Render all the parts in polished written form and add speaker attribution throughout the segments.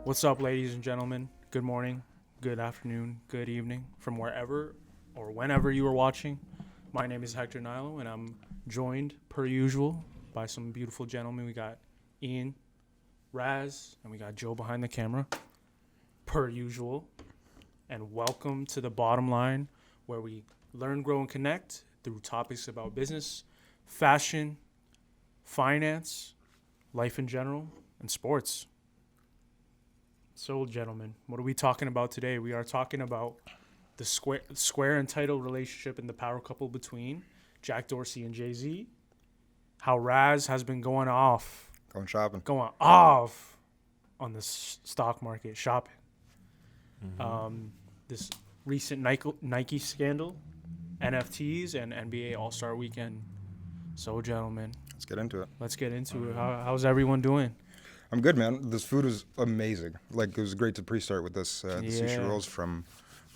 Speaker 1: What's up, ladies and gentlemen? Good morning, good afternoon, good evening, from wherever or whenever you are watching. My name is Hector Nilo, and I'm joined, per usual, by some beautiful gentlemen. We got Ian, Raz, and we got Joe behind the camera, per usual. And welcome to the Bottom Line, where we learn, grow, and connect through topics about business, fashion, finance, life in general, and sports. So, gentlemen, what are we talking about today? We are talking about the square and title relationship and the power couple between Jack Dorsey and Jay-Z. How Raz has been going off on the stock market, shopping. This recent Nike scandal, NFTs, and NBA All-Star Weekend. So, gentlemen,
Speaker 2: let's get into it.
Speaker 1: How's everyone doing?
Speaker 2: I'm good, man. This food was amazing. Like, it was great to pre-start with this the sushi rolls from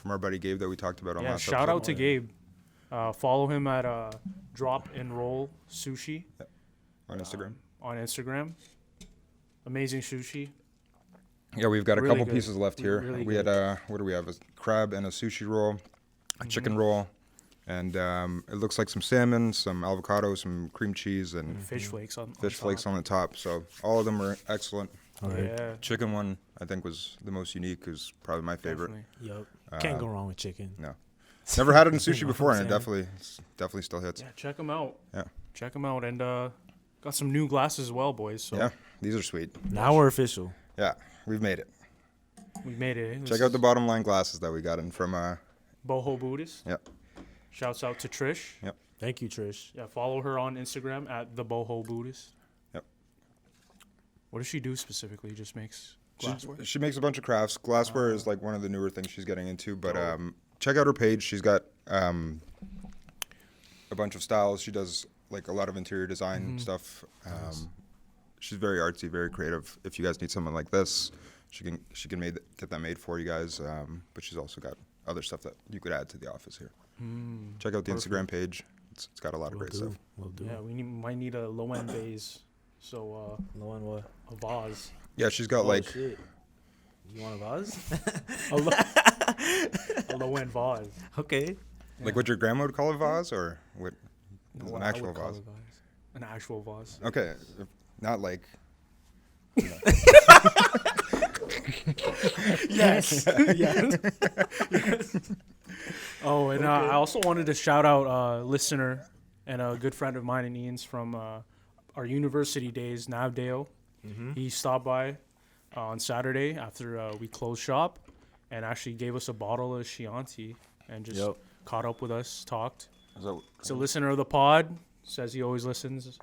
Speaker 2: our buddy Gabe that we talked about on last episode.
Speaker 1: Shout out to Gabe. Follow him at Drop and Roll Sushi
Speaker 2: on
Speaker 1: Instagram. Amazing sushi.
Speaker 2: Yeah, we've got a
Speaker 1: Really
Speaker 2: couple
Speaker 1: good.
Speaker 2: pieces left here.
Speaker 1: Really
Speaker 2: we
Speaker 1: good.
Speaker 2: had what do we have? A crab and a sushi roll, a chicken roll, and it looks like some salmon, some avocado, some cream cheese, and
Speaker 1: Fish flakes on
Speaker 2: the top. So all of them were excellent.
Speaker 1: Yeah.
Speaker 2: Chicken one, I think, was the most unique. It was probably my favorite.
Speaker 1: Definitely.
Speaker 3: Yep. Can't go wrong with chicken.
Speaker 2: No. Never had it in sushi before, and it definitely still hits.
Speaker 1: Yeah, check them out.
Speaker 2: Yeah.
Speaker 1: Check them out. And got some new glasses as well, boys. So
Speaker 2: Yeah, these are sweet.
Speaker 3: Now we're official.
Speaker 2: Yeah, we've made it.
Speaker 1: we made it.
Speaker 2: Check out the Bottom Line glasses that we got in from
Speaker 1: Boho Buddhist.
Speaker 2: Yep.
Speaker 1: Shouts out to Trish.
Speaker 2: Yep.
Speaker 3: Thank you, Trish.
Speaker 1: Yeah, follow her on Instagram at the Boho Buddhist.
Speaker 2: Yep.
Speaker 1: What does she do specifically? Just makes glassware?
Speaker 2: She makes a bunch of crafts. Glassware is like one of the newer things she's getting into, but check out her page. She's got a bunch of styles. She does like a lot of interior design stuff. She's very artsy, very creative. If you guys need something like this, she can get that made for you guys. But she's also got other stuff that you could add to the office here. Check out the Instagram page. It's got a lot of great stuff.
Speaker 3: Will do.
Speaker 1: Yeah, might need a low-end vase. So,
Speaker 3: Low end what?
Speaker 1: a vase.
Speaker 2: Yeah, she's got
Speaker 3: Shit. You want a vase?
Speaker 1: A low-end vase.
Speaker 3: Okay.
Speaker 2: Like what your grandma would call a vase, or what?
Speaker 1: No,
Speaker 2: An
Speaker 1: I
Speaker 2: actual
Speaker 1: would call
Speaker 2: vase.
Speaker 1: it An actual vase.
Speaker 2: Okay, not like.
Speaker 1: Yes. Yes. Oh, and I also wanted to shout out a listener and a good friend of mine and Ian's from our university days, Navdale. He stopped by on Saturday after we closed shop and actually gave us a bottle of Chianti and just caught up with us, talked. He's a listener of the pod, says he always listens.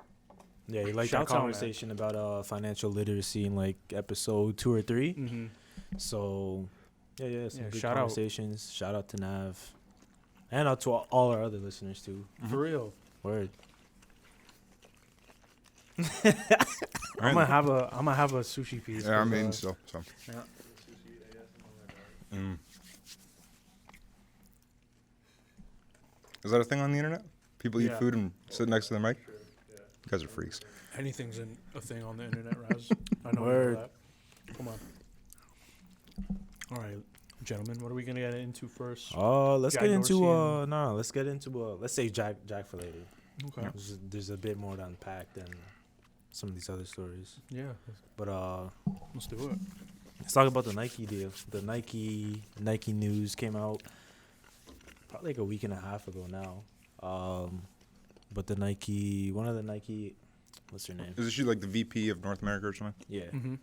Speaker 3: Yeah, you like that
Speaker 1: Shouts out,
Speaker 3: conversation about financial literacy in like episode 2 or 3. So, some good
Speaker 1: shout out.
Speaker 3: conversations. Shout out to Nav. And out to all our other listeners too.
Speaker 1: For real.
Speaker 3: Word.
Speaker 1: I'm gonna have a sushi piece.
Speaker 2: Yeah, I mean, so.
Speaker 1: Yeah.
Speaker 2: Is that a thing on the internet? People eat
Speaker 1: Yeah.
Speaker 2: food and sit next to the mic? You guys are freaks.
Speaker 1: Anything's a thing on the internet, Raz. I know
Speaker 3: Word.
Speaker 1: that. Come on. All right, gentlemen, what are we gonna get into first?
Speaker 3: Let's
Speaker 1: Jack
Speaker 3: get into
Speaker 1: Dorsey
Speaker 3: let's get into let's say Jack for later.
Speaker 1: Okay.
Speaker 3: There's a bit more to unpack than some of these other stories.
Speaker 1: Yeah.
Speaker 3: But
Speaker 1: Let's do it.
Speaker 3: let's talk about the Nike deal. The Nike news came out probably like a week and a half ago now. But one of the Nike, what's her name?
Speaker 2: Isn't she like the VP of North America or something?
Speaker 3: Yeah.
Speaker 1: Mm-hmm.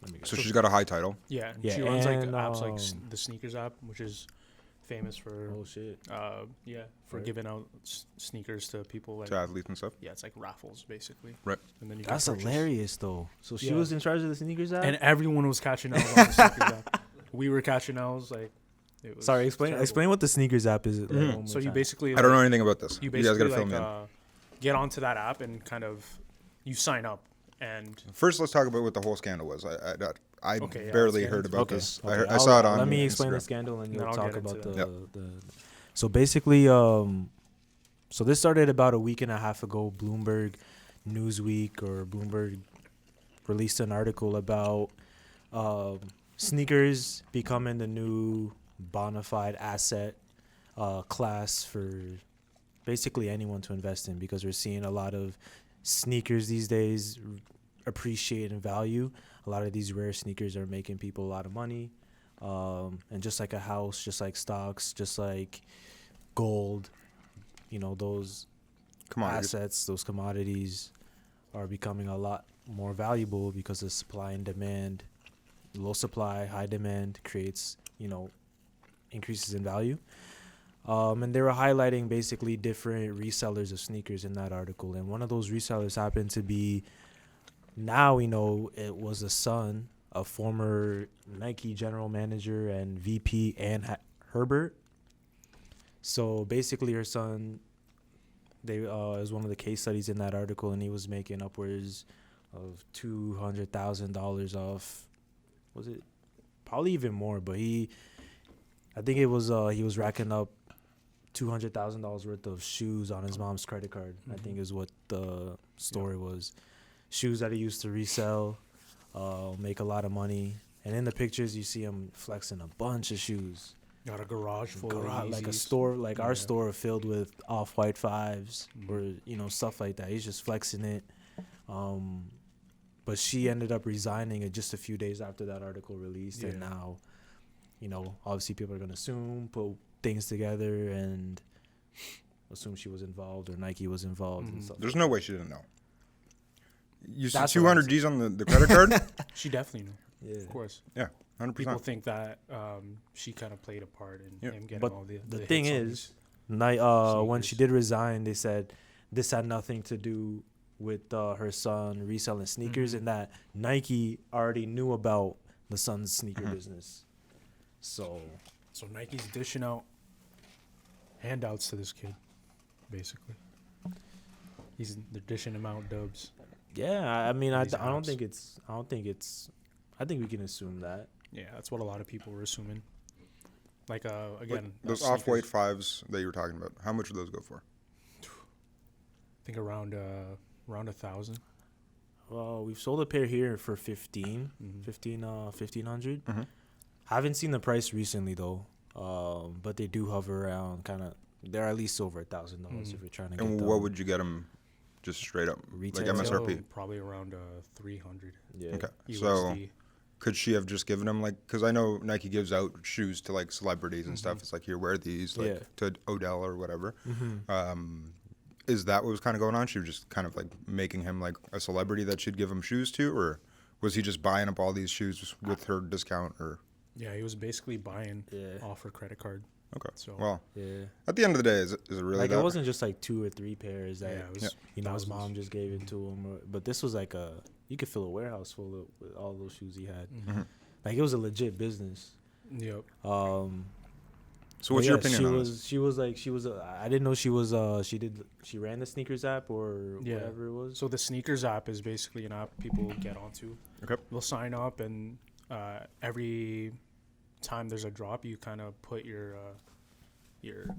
Speaker 3: Let me go.
Speaker 2: So she's got a high title.
Speaker 1: Yeah. And
Speaker 3: Yeah,
Speaker 1: she runs like
Speaker 3: and,
Speaker 1: apps like the sneakers app, which is famous for
Speaker 3: Oh shit.
Speaker 1: for
Speaker 3: Right.
Speaker 1: giving out sneakers to people like
Speaker 2: To athletes and stuff.
Speaker 1: yeah, it's like raffles basically.
Speaker 2: Right.
Speaker 1: And then you
Speaker 3: That's
Speaker 1: can purchase.
Speaker 3: hilarious though. So she
Speaker 1: Yeah.
Speaker 3: was in charge of the sneakers app.
Speaker 1: And everyone was catching L's on the sneakers app. We were catching L's like. It was
Speaker 3: Sorry,
Speaker 1: terrible.
Speaker 3: explain what the sneakers app is. Like,
Speaker 2: Mhm.
Speaker 3: one more
Speaker 1: So you
Speaker 3: time.
Speaker 1: basically
Speaker 2: I don't know anything about this.
Speaker 1: You
Speaker 2: You guys
Speaker 1: basically
Speaker 2: got to fill me in.
Speaker 1: get onto that app and kind of you sign up and
Speaker 2: First, let's talk about what the whole scandal was. I
Speaker 1: Okay, yeah,
Speaker 2: barely
Speaker 1: let's get
Speaker 2: heard
Speaker 1: into
Speaker 2: about
Speaker 3: Okay,
Speaker 2: this.
Speaker 3: okay.
Speaker 2: I saw it on
Speaker 3: Let me explain the
Speaker 2: Instagram.
Speaker 3: scandal and
Speaker 1: Then
Speaker 3: you'll
Speaker 1: I'll
Speaker 3: talk
Speaker 1: get
Speaker 3: about
Speaker 1: into
Speaker 3: the. So basically, so this started about a week and a half ago. Bloomberg, Newsweek, or Bloomberg released an article about Sneakers becoming the new bona fide asset class for basically anyone to invest in, because we're seeing a lot of sneakers these days appreciate in value. A lot of these rare sneakers are making people a lot of money. And just like a house, just like stocks, just like gold, those assets, those commodities are becoming a lot more valuable because of supply and demand. Low supply, high demand creates, increases in value. And they were highlighting basically different resellers of sneakers in that article. And one of those resellers happened to be, now we know it was the son of former Nike general manager and VP Ann Herbert. So basically her son, is one of the case studies in that article, and he was making upwards of $200,000 off. Was it probably even more? But I think it was he was racking up $200,000 worth of shoes on his mom's credit card. I think is what the story was. Shoes that he used to resell, make a lot of money. And in the pictures, you see him flexing a bunch of shoes.
Speaker 1: Got a garage full of
Speaker 3: like a
Speaker 1: Yeezys.
Speaker 3: store, like our store filled with off-white fives or stuff like that. He's just flexing it. But she ended up resigning it just a few days after that article released, and now, obviously people are gonna put things together and assume she was involved or Nike was involved and stuff.
Speaker 2: There's no way she didn't know. You see
Speaker 3: That's
Speaker 2: 200 G's on the credit card?
Speaker 1: She definitely knew.
Speaker 3: Yeah.
Speaker 1: Of course.
Speaker 2: Yeah, 100%.
Speaker 1: People think that she kind of played a part in him getting
Speaker 3: But
Speaker 1: all the
Speaker 3: the
Speaker 1: hits
Speaker 3: thing
Speaker 1: on
Speaker 3: is,
Speaker 1: these
Speaker 3: when she
Speaker 1: sneakers.
Speaker 3: did resign, they said this had nothing to do with her son reselling sneakers, and that Nike already knew about the son's sneaker business. So
Speaker 1: Nike's dishing out handouts to this kid, basically. They're dishing him out dubs.
Speaker 3: yeah, I mean, I
Speaker 1: These
Speaker 3: don't
Speaker 1: apps.
Speaker 3: I think we can assume that.
Speaker 1: Yeah, that's what a lot of people were assuming. Like again,
Speaker 2: Those
Speaker 1: sneakers,
Speaker 2: off-white fives that you were talking about, how much would those go for?
Speaker 1: I think around 1,000.
Speaker 3: Well, we've sold a pair here for 1,500. Haven't seen the price recently though, but they do hover around they're at least over $1,000 if you're trying to get
Speaker 2: And
Speaker 3: them.
Speaker 2: what would you get them just straight up?
Speaker 3: Retail?
Speaker 2: Like MSRP?
Speaker 1: Probably around 300.
Speaker 3: Yeah.
Speaker 2: Okay.
Speaker 1: USD.
Speaker 2: So could she have just given them, because I know Nike gives out shoes to like celebrities and stuff. It's like, here, wear these, to Odell or whatever. Is that what was kind of going on? She was just kind of like making him like a celebrity that she'd give him shoes to, or was he just buying up all these shoes with her discount? Or
Speaker 1: Yeah, he was basically buying off her credit card.
Speaker 2: okay,
Speaker 1: So
Speaker 2: well,
Speaker 3: Yeah.
Speaker 2: at the end of the day, is it really
Speaker 3: Like
Speaker 2: that?
Speaker 3: it wasn't just like 2 or 3 pairs that
Speaker 1: it was
Speaker 3: his
Speaker 1: thousands.
Speaker 3: mom just gave it to him, but this was like you could fill a warehouse full of with all those shoes he had. Like it was a legit business.
Speaker 1: Yep.
Speaker 2: So what's your opinion on this?
Speaker 3: She was I didn't know she ran the sneakers app or whatever it was.
Speaker 1: So the sneakers app is basically an app people get onto.
Speaker 2: Okay.
Speaker 1: They'll sign up, and every time there's a drop, you kind of put your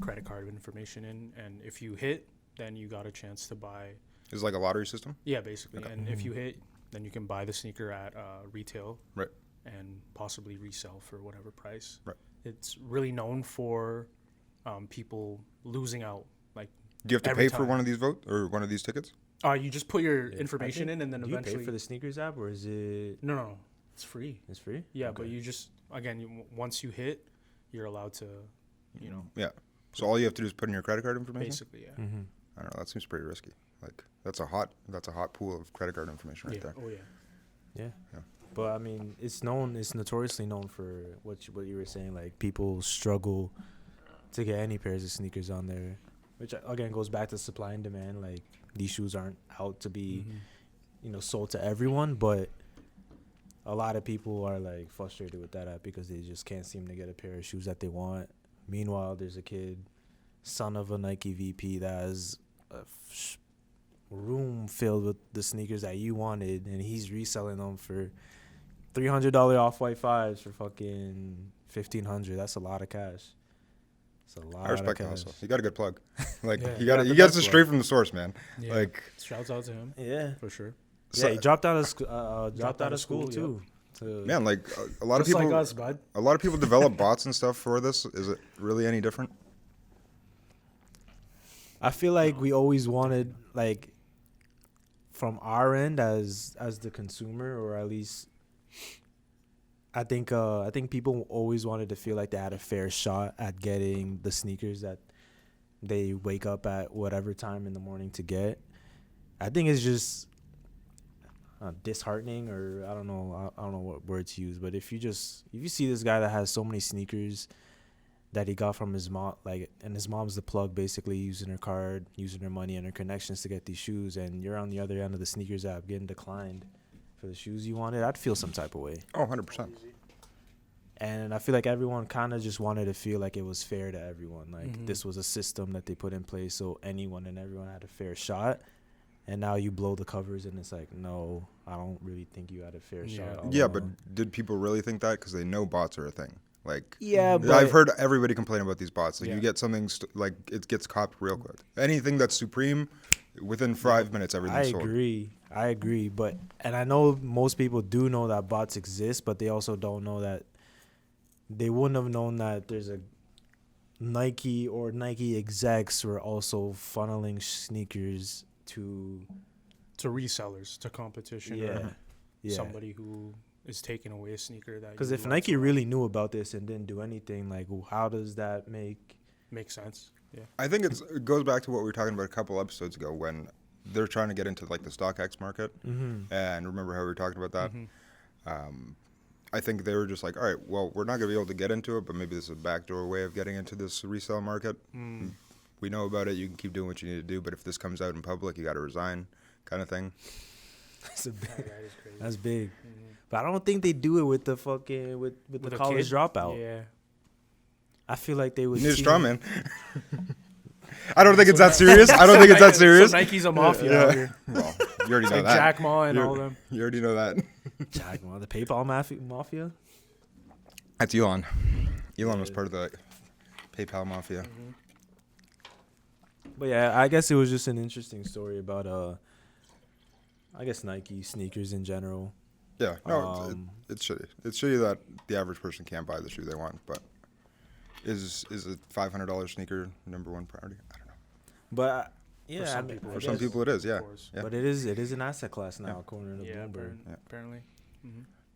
Speaker 1: credit card information in, and if you hit, then you got a chance to buy.
Speaker 2: Is it like a lottery system?
Speaker 1: Yeah, basically.
Speaker 2: Okay.
Speaker 1: And if you hit, then you can buy the sneaker at retail.
Speaker 2: Right.
Speaker 1: And possibly resell for whatever price.
Speaker 2: Right.
Speaker 1: It's really known for people losing out. Like,
Speaker 2: Do you have to
Speaker 1: every
Speaker 2: pay for
Speaker 1: time.
Speaker 2: one of these one of these tickets?
Speaker 1: You just put your
Speaker 3: Yeah.
Speaker 1: information in, and then
Speaker 3: Do
Speaker 1: eventually.
Speaker 3: you pay for the sneakers app or is it?
Speaker 1: No, it's free.
Speaker 3: It's free.
Speaker 1: Yeah,
Speaker 3: Okay.
Speaker 1: but you just once you hit, you're allowed to,
Speaker 2: Yeah. So all you have to do is put in your credit card information?
Speaker 1: basically, yeah.
Speaker 2: I don't know. That seems pretty risky. Like that's a hot pool of credit card information right
Speaker 1: Yeah.
Speaker 2: there.
Speaker 1: Oh yeah.
Speaker 3: Yeah.
Speaker 2: Yeah.
Speaker 3: But I mean, it's notoriously known for what you were saying. Like people struggle to get any pairs of sneakers on there, which again goes back to supply and demand. Like these shoes aren't out to be, sold to everyone, but a lot of people are like frustrated with that app because they just can't seem to get a pair of shoes that they want. Meanwhile, there's a kid, son of a Nike VP, that has a room filled with the sneakers that you wanted, and he's reselling them for $300 off-white fives for fucking $1,500. That's a lot of cash. It's a lot
Speaker 2: I respect
Speaker 3: of
Speaker 2: the
Speaker 3: cash.
Speaker 2: hustle. You got a good plug. Like
Speaker 1: Yeah,
Speaker 2: you
Speaker 1: got
Speaker 2: got
Speaker 1: the
Speaker 2: you got
Speaker 1: best
Speaker 2: it
Speaker 1: plug.
Speaker 2: straight from the source, man.
Speaker 1: Yeah.
Speaker 2: Like
Speaker 1: Shouts out to him
Speaker 3: Yeah.
Speaker 1: for sure.
Speaker 3: Yeah, he dropped out of school
Speaker 1: Dropped out of
Speaker 3: too.
Speaker 1: school,
Speaker 2: Man, like a lot of
Speaker 1: Just
Speaker 2: people,
Speaker 1: like us, bud.
Speaker 2: a lot of people develop bots and stuff for this. Is it really any different?
Speaker 3: I feel like we always wanted, like, from our end as the consumer, or at least I think people always wanted to feel like they had a fair shot at getting the sneakers that they wake up at whatever time in the morning to get. I think it's just disheartening, or I don't know what word to use, but if you see this guy that has so many sneakers that he got from his mom, like, and his mom's the plug, basically using her card, using her money and her connections to get these shoes, and you're on the other end of the sneakers app getting declined for the shoes you wanted, I'd feel some type of way.
Speaker 2: Oh, 100%.
Speaker 3: And I feel like everyone kind of just wanted to feel like it was fair to everyone. Like, this was a system that they put in place so anyone and everyone had a fair shot. And now you blow the covers and it's like, no, I don't really think you had a fair shot. all
Speaker 2: Yeah,
Speaker 3: along.
Speaker 2: but did people really think that? Because they know bots are a thing. Like,
Speaker 3: Yeah, but
Speaker 2: I've heard everybody complain about these bots. Like,
Speaker 1: Yeah.
Speaker 2: you get something like it gets copped real quick. Anything that's Supreme, within 5 minutes, everything's sold.
Speaker 3: I agree. But, and I know most people do know that bots exist, but they also don't know that they wouldn't have known that there's a Nike or Nike execs were also funneling sneakers to
Speaker 1: resellers, to competition, or somebody who is taking away a sneaker that.
Speaker 3: Because
Speaker 1: you
Speaker 3: if
Speaker 1: love
Speaker 3: Nike
Speaker 1: so much.
Speaker 3: really knew about this and didn't do anything, like, how does that make
Speaker 1: sense? Yeah.
Speaker 2: I think it goes back to what we were talking about a couple episodes ago when they're trying to get into like the StockX market. And remember how we were talking about that? I think they were just like, all right, well, we're not going to be able to get into it, but maybe this is a backdoor way of getting into this resale market. We know about it. You can keep doing what you need to do, but if this comes out in public, you got to resign, kind of thing.
Speaker 3: That's a big,
Speaker 1: That is crazy.
Speaker 3: that's big. But I don't think they do it with the fucking with the
Speaker 1: a
Speaker 3: college
Speaker 1: kid?
Speaker 3: dropout.
Speaker 1: Yeah.
Speaker 3: I feel like they would.
Speaker 2: You need a
Speaker 3: see-
Speaker 2: straw man. I don't think it's that serious. I don't think it's that serious.
Speaker 1: So Nike's a mafia out here.
Speaker 2: Well, you already know
Speaker 1: Like
Speaker 2: that.
Speaker 1: Jack Ma and
Speaker 2: You're-
Speaker 1: all them.
Speaker 2: You already know that.
Speaker 3: Jack, well, the PayPal mafia.
Speaker 2: That's Elon. Elon was part of the PayPal mafia.
Speaker 3: But yeah, I guess it was just an interesting story about I guess Nike sneakers in general.
Speaker 2: Yeah, no, it's shitty. It's shitty that the average person can't buy the shoe they want, but is a $500 sneaker number one priority? I don't know.
Speaker 3: But yeah,
Speaker 1: For some
Speaker 3: I mean,
Speaker 1: people,
Speaker 3: I
Speaker 2: For some
Speaker 3: guess-
Speaker 2: people it is, yeah.
Speaker 1: Of course.
Speaker 2: Yeah.
Speaker 3: But it is an asset class now, according to
Speaker 1: Yeah,
Speaker 3: Bloomberg.
Speaker 1: apparently.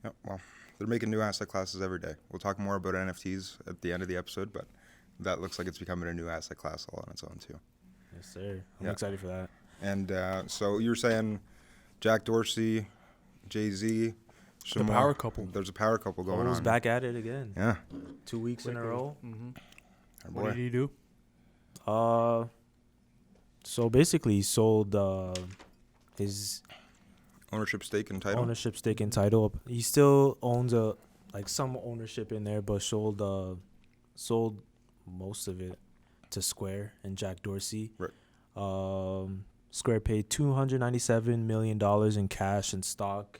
Speaker 2: Yeah, well, they're making new asset classes every day. We'll talk more about NFTs at the end of the episode, but that looks like it's becoming a new asset class all on its own, too.
Speaker 3: Yes, sir. I'm
Speaker 2: Yeah.
Speaker 3: excited for that.
Speaker 2: And so you were saying Jack Dorsey, Jay-Z.
Speaker 1: The power couple.
Speaker 2: There's a power couple going
Speaker 3: Almost
Speaker 2: on.
Speaker 3: back at it again.
Speaker 2: Yeah.
Speaker 3: 2 weeks in a row.
Speaker 2: Our
Speaker 1: What
Speaker 2: boy.
Speaker 1: did he do?
Speaker 3: So basically, he sold his
Speaker 2: Ownership stake and title.
Speaker 3: ownership stake in title. He still owns some ownership in there, but sold most of it to Square and Jack Dorsey.
Speaker 2: Right.
Speaker 3: Square paid $297 million in cash and stock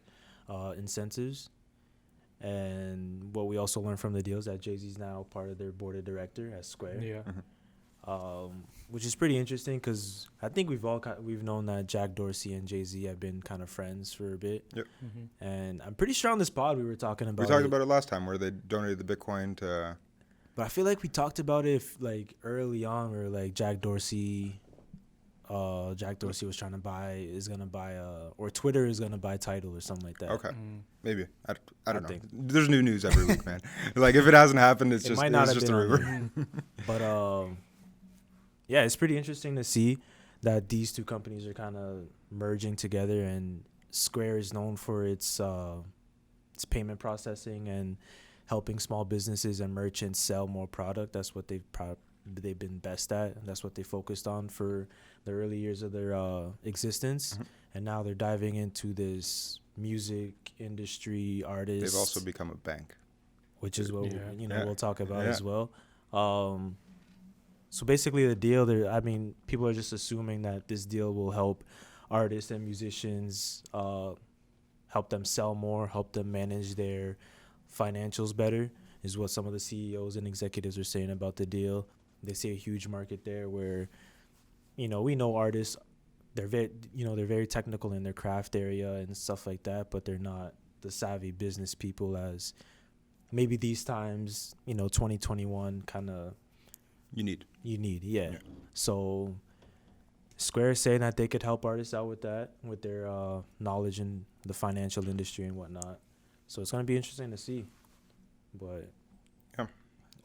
Speaker 3: incentives. And what we also learned from the deal is that Jay-Z's now part of their board of director at Square.
Speaker 1: Yeah.
Speaker 3: Which is pretty interesting because I think we've known that Jack Dorsey and Jay-Z have been kind of friends for a bit.
Speaker 2: Yep.
Speaker 3: And I'm pretty sure on this pod we were talking about
Speaker 2: We talked about it last time where they donated the Bitcoin to...
Speaker 3: But I feel like we talked about it like early on where like Jack Dorsey was trying to buy or Twitter is gonna buy Tidal or something like that.
Speaker 2: Okay. Maybe. I don't know.
Speaker 3: think-
Speaker 2: There's new news every week, man. Like, if it hasn't happened, it's
Speaker 3: It
Speaker 2: just,
Speaker 3: might not
Speaker 2: it's
Speaker 3: have
Speaker 2: just a
Speaker 3: been on
Speaker 2: rumor.
Speaker 3: there. But yeah, it's pretty interesting to see that these two companies are kind of merging together, and Square is known for its payment processing and helping small businesses and merchants sell more product. That's what they've been best at, and that's what they focused on for the early years of their existence. And now they're diving into this music industry artists.
Speaker 2: They've also become a bank.
Speaker 3: Which is what
Speaker 2: Yeah.
Speaker 3: we'll talk about
Speaker 2: Yeah.
Speaker 3: as well. So basically the deal there, I mean, people are just assuming that this deal will help artists and musicians, help them sell more, help them manage their financials better, is what some of the CEOs and executives are saying about the deal. They see a huge market there where, we know artists, they're very technical in their craft area and stuff like that, but they're not the savvy business people, as maybe these times, 2021 kind of
Speaker 2: You need.
Speaker 3: yeah. So Square is saying that they could help artists out with that, with their knowledge in the financial industry and whatnot. So it's gonna be interesting to see. But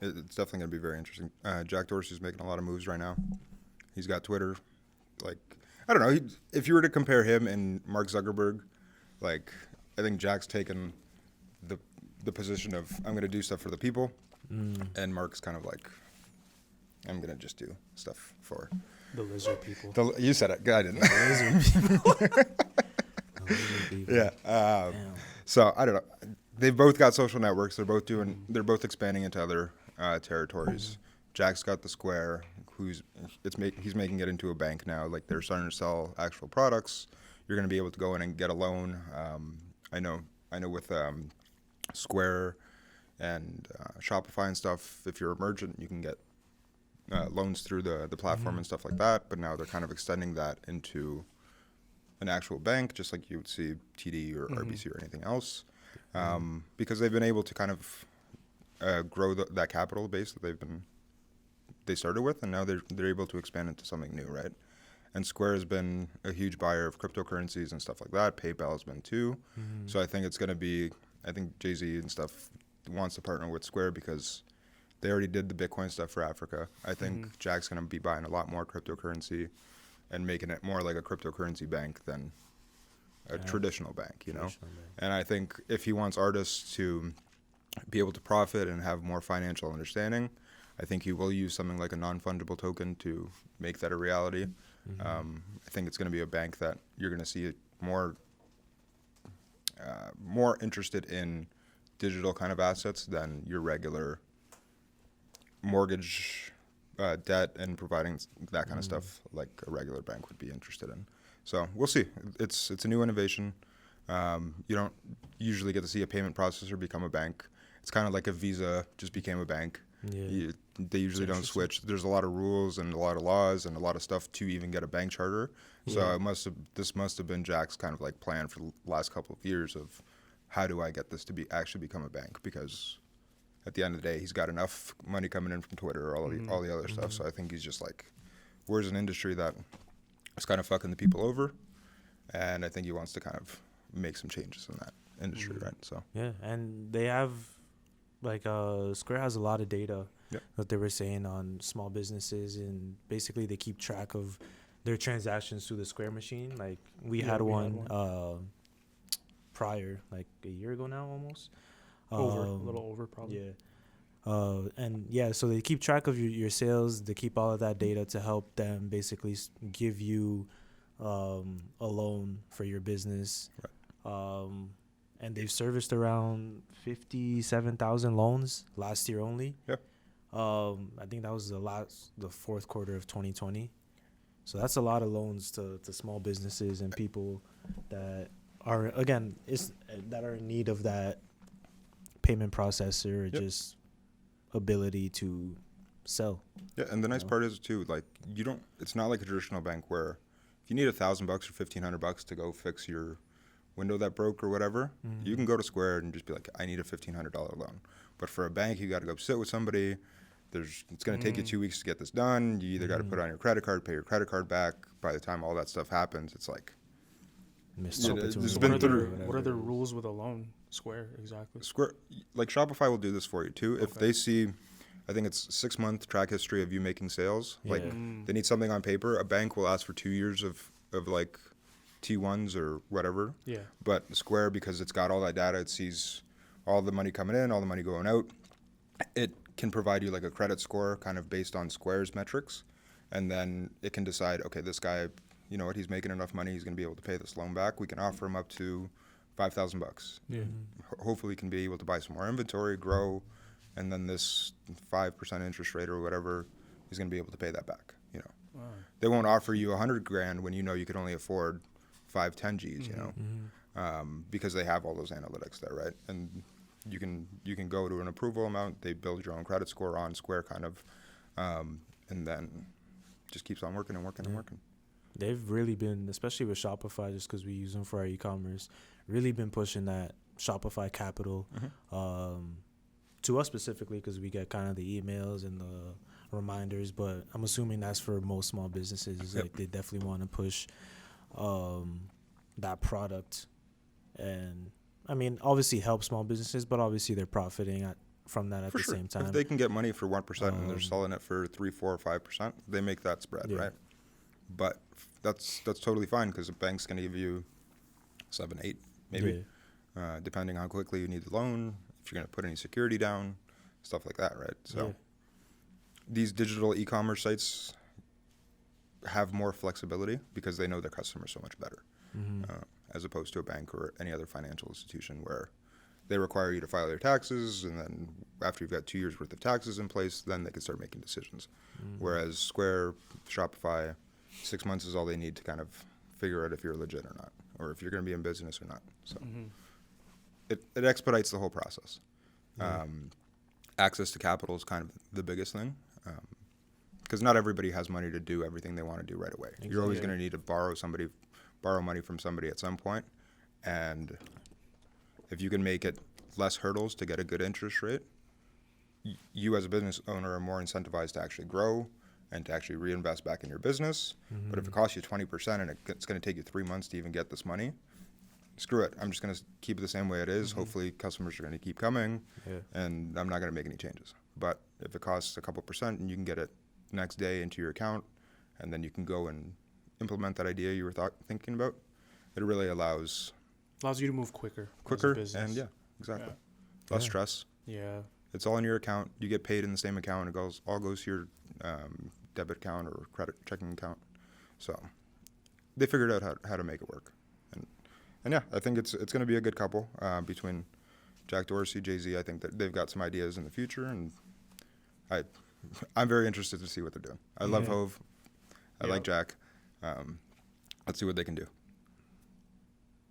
Speaker 2: It's definitely going to be very interesting. Jack Dorsey's making a lot of moves right now. He's got Twitter. Like, I don't know. If you were to compare him and Mark Zuckerberg, like, I think Jack's taken the position of, I'm going to do stuff for the people. And Mark's kind of like, I'm going to just do stuff for
Speaker 1: The lizard people.
Speaker 2: You said it. I didn't. Yeah.
Speaker 3: damn.
Speaker 2: So I don't know. They've both got social networks. They're both expanding into other territories. Jack's got the Square, he's making it into a bank now. Like, they're starting to sell actual products. You're going to be able to go in and get a loan. I know with Square and Shopify and stuff, if you're a merchant, you can get loans through the platform and stuff like that. But now they're kind of extending that into an actual bank, just like you would see TD or RBC or anything else, because they've been able to kind of grow that capital base that they started with, and now they're able to expand into something new, right? And Square has been a huge buyer of cryptocurrencies and stuff like that. PayPal has been too. So I think it's going to be, I think Jay-Z and stuff wants to partner with Square because they already did the Bitcoin stuff for Africa. I think Jack's going to be buying a lot more cryptocurrency and making it more like a cryptocurrency bank than a traditional bank, And I think if he wants artists to be able to profit and have more financial understanding, I think he will use something like a non-fungible token to make that a reality. I think it's going to be a bank that you're going to see more interested in digital kind of assets than your regular mortgage debt and providing that kind of stuff like a regular bank would be interested in. So we'll see. It's a new innovation. You don't usually get to see a payment processor become a bank. It's kind of like a Visa just became a bank.
Speaker 3: Yeah.
Speaker 2: They usually don't switch. There's a lot of rules and a lot of laws and a lot of stuff to even get a bank charter. So this must have been Jack's kind of like plan for the last couple of years of how do I get this to actually become a bank, because at the end of the day, he's got enough money coming in from Twitter or all the other stuff. So I think he's just like, where's an industry that is kind of fucking the people over? And I think he wants to kind of make some changes in that industry, right? So
Speaker 3: Yeah, and they have, like, Square has a lot of data that they were saying on small businesses, and basically they keep track of their transactions through the Square machine. Like, we had one prior, like a year ago now, almost.
Speaker 1: A little over, probably.
Speaker 3: Yeah. So they keep track of your sales. They keep all of that data to help them basically give you a loan for your business. Right. And they've serviced around 57,000 loans last year only.
Speaker 2: Yeah.
Speaker 3: I think that was the fourth quarter of 2020. So that's a lot of loans to small businesses and people that are, again, that are in need of that payment processor, or just ability to sell.
Speaker 2: Yeah, and the nice part is too, like, it's not like a traditional bank where if you need $1,000 or $1,500 to go fix your window that broke or whatever, you can go to Square and just be like, I need a $1,500 loan. But for a bank, you got to go sit with somebody. It's going to take you 2 weeks to get this done. You either got to put it on your credit card, pay your credit card back. By the time all that stuff happens, it's like
Speaker 3: Missed
Speaker 2: there's
Speaker 3: opportunity.
Speaker 2: been
Speaker 1: What are the rules with a loan? Square, exactly.
Speaker 2: Square, like Shopify will do this for you too. If they see, I think it's 6-month track history of you making sales. Like they need something on paper. A bank will ask for 2 years of like T1s or whatever.
Speaker 1: Yeah.
Speaker 2: But Square, because it's got all that data, it sees all the money coming in, all the money going out. It can provide you like a credit score kind of based on Square's metrics. And then it can decide, okay, this guy, you know what, he's making enough money, he's going to be able to pay this loan back. We can offer him up to $5,000.
Speaker 1: Yeah.
Speaker 2: Hopefully can be able to buy some more inventory, grow, and then this 5% interest rate or whatever, he's going to be able to pay that back, you know.
Speaker 1: Wow.
Speaker 2: They won't offer you $100,000 when you know you could only afford 5-10 Gs, you know, because they have all those analytics there, right? And you can go to an approval amount. They build your own credit score on Square, kind of, and then just keeps on working and working and working.
Speaker 3: They've really been, especially with Shopify, just because we use them for our e-commerce, really been pushing that Shopify Capital. To us specifically, because we get kind of the emails and the reminders, but I'm assuming that's for most small businesses. Like they definitely want to push that product, and I mean, obviously help small businesses, but obviously they're profiting from that at
Speaker 2: For
Speaker 3: the
Speaker 2: sure.
Speaker 3: same time.
Speaker 2: If they can get money for 1% and they're selling it for 3, 4, or 5%, they make that spread, right? But that's totally fine because the bank's going to give you 7, 8, maybe, depending how quickly you need the loan. If you're going to put any security down, stuff like that, right? So these digital e-commerce sites have more flexibility because they know their customers so much better, as opposed to a bank or any other financial institution where they require you to file your taxes, and then after you've got 2 years worth of taxes in place, then they can start making decisions. Whereas Square, Shopify, 6 months is all they need to kind of figure out if you're legit or not, or if you're going to be in business or not. So it expedites the whole process. Access to capital is kind of the biggest thing, because not everybody has money to do everything they want to do right away. You're always going to need to borrow money from somebody at some point, and if you can make it less hurdles to get a good interest rate, you as a business owner are more incentivized to actually grow and to actually reinvest back in your business. But if it costs you 20% and it's going to take you 3 months to even get this money, screw it. I'm just going to keep it the same way it is. Hopefully customers are going to keep coming, and I'm not going to make any changes. But if it costs a couple percent and you can get it next day into your account, and then you can go and implement that idea you were thinking about, it really allows
Speaker 1: you to move quicker as a business.
Speaker 2: And exactly. Less stress.
Speaker 1: Yeah.
Speaker 2: It's all in your account. You get paid in the same account. It all goes to your debit account or credit checking account. So they figured out how to make it work. And yeah, I think it's going to be a good couple between Jack Dorsey, Jay-Z. I think that they've got some ideas in the future, and I'm very interested to see what they're doing. I love Hove. I like Jack. Let's see what they can do.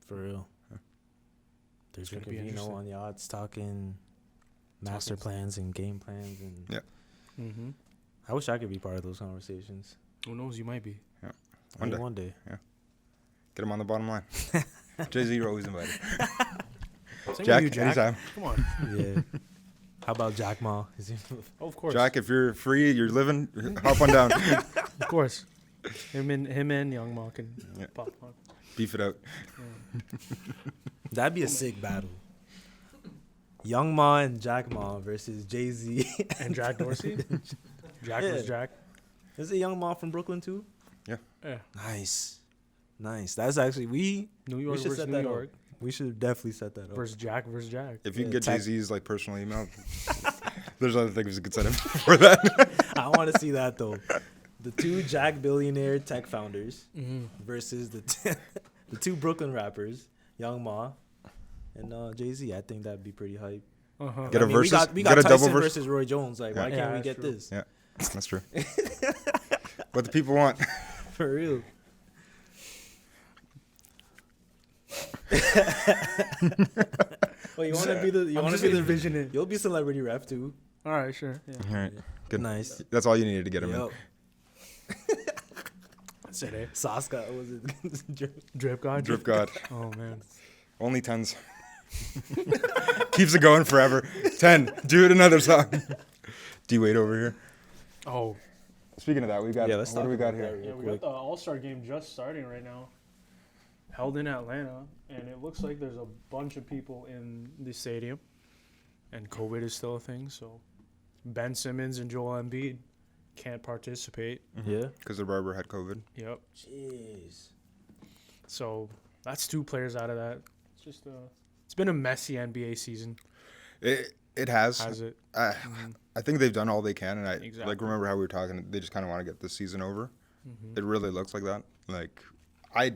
Speaker 3: For real. There's
Speaker 1: gonna
Speaker 3: Rick
Speaker 1: be
Speaker 3: Vino
Speaker 1: interesting.
Speaker 3: on yachts talking master plans and game plans, and I wish I could be part of those conversations.
Speaker 1: Who knows? You might be.
Speaker 2: Yeah.
Speaker 3: One day.
Speaker 2: Yeah. Get him on the bottom line. Jay-Z, you're always invited.
Speaker 1: Same
Speaker 2: Jack,
Speaker 1: with you,
Speaker 2: anytime.
Speaker 1: Come on.
Speaker 3: Yeah. How about Jack Ma?
Speaker 1: Oh, of course.
Speaker 2: Jack, if you're free, you're living, hop on down.
Speaker 1: Of course. Him and Young Ma can pop on.
Speaker 2: Beef it out.
Speaker 3: That'd be a sick battle. Young Ma and Jack Ma versus Jay-Z.
Speaker 1: And Jack Dorsey? Jack was Jack.
Speaker 3: Is it Young Ma from Brooklyn too?
Speaker 1: Yeah.
Speaker 3: Nice. That's actually
Speaker 1: New York
Speaker 3: should
Speaker 1: versus
Speaker 3: set
Speaker 1: New
Speaker 3: that
Speaker 1: York.
Speaker 3: up. We should definitely set that up.
Speaker 1: Versus Jack versus Jack.
Speaker 2: If you can get
Speaker 3: tech-
Speaker 2: Jay-Z's like personal email, there's other things we could set up for that.
Speaker 3: I want to see that though. The two Jack billionaire tech founders versus the two Brooklyn rappers, Young Ma and Jay-Z. I think that'd be pretty hype.
Speaker 2: Get a versus.
Speaker 3: We
Speaker 2: get
Speaker 3: got
Speaker 2: a double
Speaker 3: Tyson
Speaker 2: verse.
Speaker 3: versus Roy Jones. Like, why can't we
Speaker 1: that's
Speaker 3: get
Speaker 1: true.
Speaker 3: this?
Speaker 2: Yeah, that's true. What the people want.
Speaker 3: For real. Well, you want to be the? You
Speaker 1: I'm
Speaker 3: want to
Speaker 1: just
Speaker 3: be the?
Speaker 1: envisioning.
Speaker 3: You'll be celebrity rep too.
Speaker 1: All right, sure. Yeah.
Speaker 2: All right, good.
Speaker 3: Nice.
Speaker 2: That's all you needed to get him
Speaker 3: Yo,
Speaker 1: That's it, eh?
Speaker 3: Saska was it?
Speaker 1: Drip God?
Speaker 2: in. Drip God.
Speaker 1: Oh, man.
Speaker 2: Only 10s. Keeps it going forever. 10. Do it another song. D-Wade over here.
Speaker 1: Oh.
Speaker 2: Speaking of that, we got.
Speaker 3: let's
Speaker 2: what
Speaker 3: talk
Speaker 2: do we got
Speaker 3: about
Speaker 2: here?
Speaker 3: that
Speaker 1: Yeah,
Speaker 3: real
Speaker 1: we
Speaker 3: quick.
Speaker 1: got the All-Star game just starting right now. Held in Atlanta, and it looks like there's a bunch of people in the stadium, and COVID is still a thing, so Ben Simmons and Joel Embiid can't participate.
Speaker 3: Yeah.
Speaker 2: Because the barber had COVID.
Speaker 1: Yep.
Speaker 3: Jeez.
Speaker 1: So that's 2 players out of that. It's just it's been a messy NBA season.
Speaker 2: It has.
Speaker 1: Has it?
Speaker 2: I think they've done all they can, and I
Speaker 1: Exactly.
Speaker 2: like remember how we were talking. They just kind of want to get this season over. It really looks like that. Like I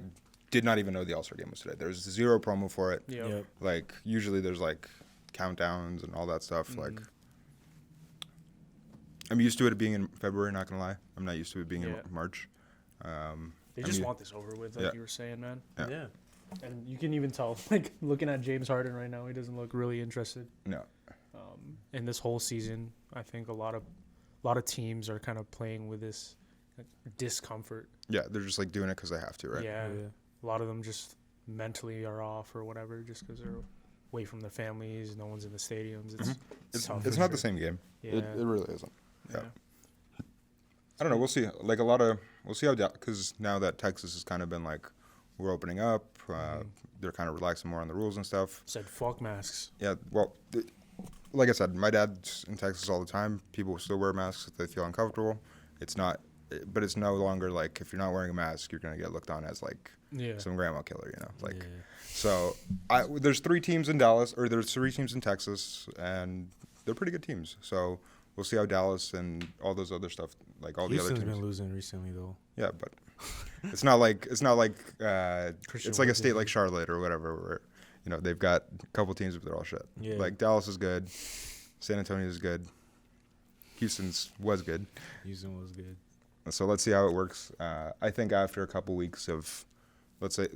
Speaker 2: did not even know the All-Star game was today. There's 0 promo for it.
Speaker 1: Yep.
Speaker 2: Like usually there's like countdowns and all that stuff. Like I'm used to it being in February. Not gonna lie, I'm not used to it being in March.
Speaker 1: They just want this over with, like you were saying, man.
Speaker 2: Yeah.
Speaker 1: And you can even tell, like, looking at James Harden right now, he doesn't look really interested.
Speaker 2: No.
Speaker 1: In this whole season, I think a lot of teams are kind of playing with this discomfort.
Speaker 2: Yeah, they're just like doing it because they have to, right?
Speaker 1: Yeah. A lot of them just mentally are off or whatever, just because they're away from their families. No one's in the stadiums. It's tough
Speaker 2: It's
Speaker 1: for
Speaker 2: not the
Speaker 1: sure.
Speaker 2: same game.
Speaker 1: Yeah.
Speaker 2: It really isn't. Yeah.
Speaker 1: Yeah.
Speaker 2: I don't know. We'll see. Like we'll see how, because now that Texas has kind of been like, we're opening up. They're kind of relaxing more on the rules and stuff.
Speaker 1: Said fuck masks.
Speaker 2: Yeah. Well, like I said, my dad's in Texas all the time. People still wear masks if they feel uncomfortable. It's not, but it's no longer like if you're not wearing a mask, you're gonna get looked on as like some grandma killer. Like.
Speaker 3: Yeah.
Speaker 2: So there's 3 teams in Dallas, or there's 3 teams in Texas, and they're pretty good teams. So we'll see how Dallas and all those other stuff, like all
Speaker 3: Houston's
Speaker 2: the other teams.
Speaker 3: been losing recently though.
Speaker 2: Yeah, but it's not like it's like a state
Speaker 1: Wood,
Speaker 2: like Charlotte or whatever, where they've got a couple teams, but they're all shit.
Speaker 3: Yeah.
Speaker 2: Like Dallas is good, San Antonio is good, Houston's was good.
Speaker 3: Houston was good.
Speaker 2: So let's see how it works. I think after a couple weeks of, let's say,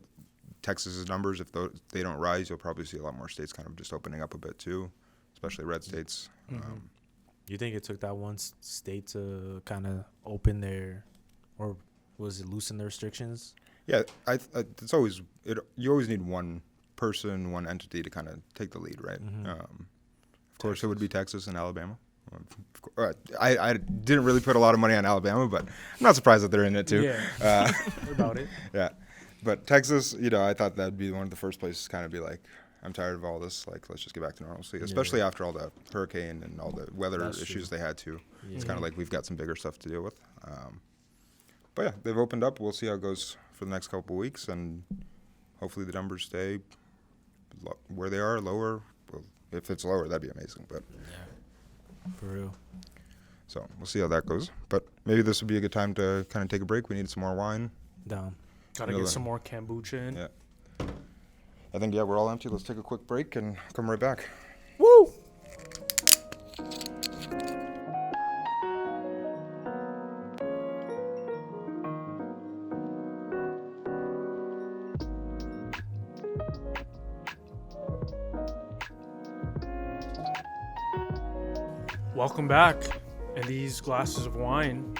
Speaker 2: Texas's numbers, if they don't rise, you'll probably see a lot more states kind of just opening up a bit too, especially red states.
Speaker 3: You think it took that one state to kind of open their, or was it loosen the restrictions?
Speaker 2: Yeah, it's always you always need one person, one entity to kind of take the lead, right? Of course, it would be Texas and Alabama. I didn't really put a lot of money on Alabama, but I'm not surprised that they're in it too.
Speaker 1: Yeah. About it.
Speaker 2: Yeah, but Texas, I thought that'd be one of the first places to kind of be like, I'm tired of all this. Like, let's just get back to normalcy, especially after all the hurricane and all the weather issues they had too.
Speaker 3: Yeah.
Speaker 2: It's kind of like we've got some bigger stuff to deal with. But yeah, they've opened up. We'll see how it goes for the next couple of weeks, and hopefully the numbers stay where they are, lower. Well, if it's lower, that'd be amazing. But
Speaker 3: For real.
Speaker 2: so we'll see how that goes. But maybe this would be a good time to kind of take a break. We need some more wine.
Speaker 3: Down.
Speaker 1: Gotta get some more kombucha in.
Speaker 2: Yeah. I think, we're all empty. Let's take a quick break and come right back.
Speaker 1: Woo! Welcome back. And these glasses of wine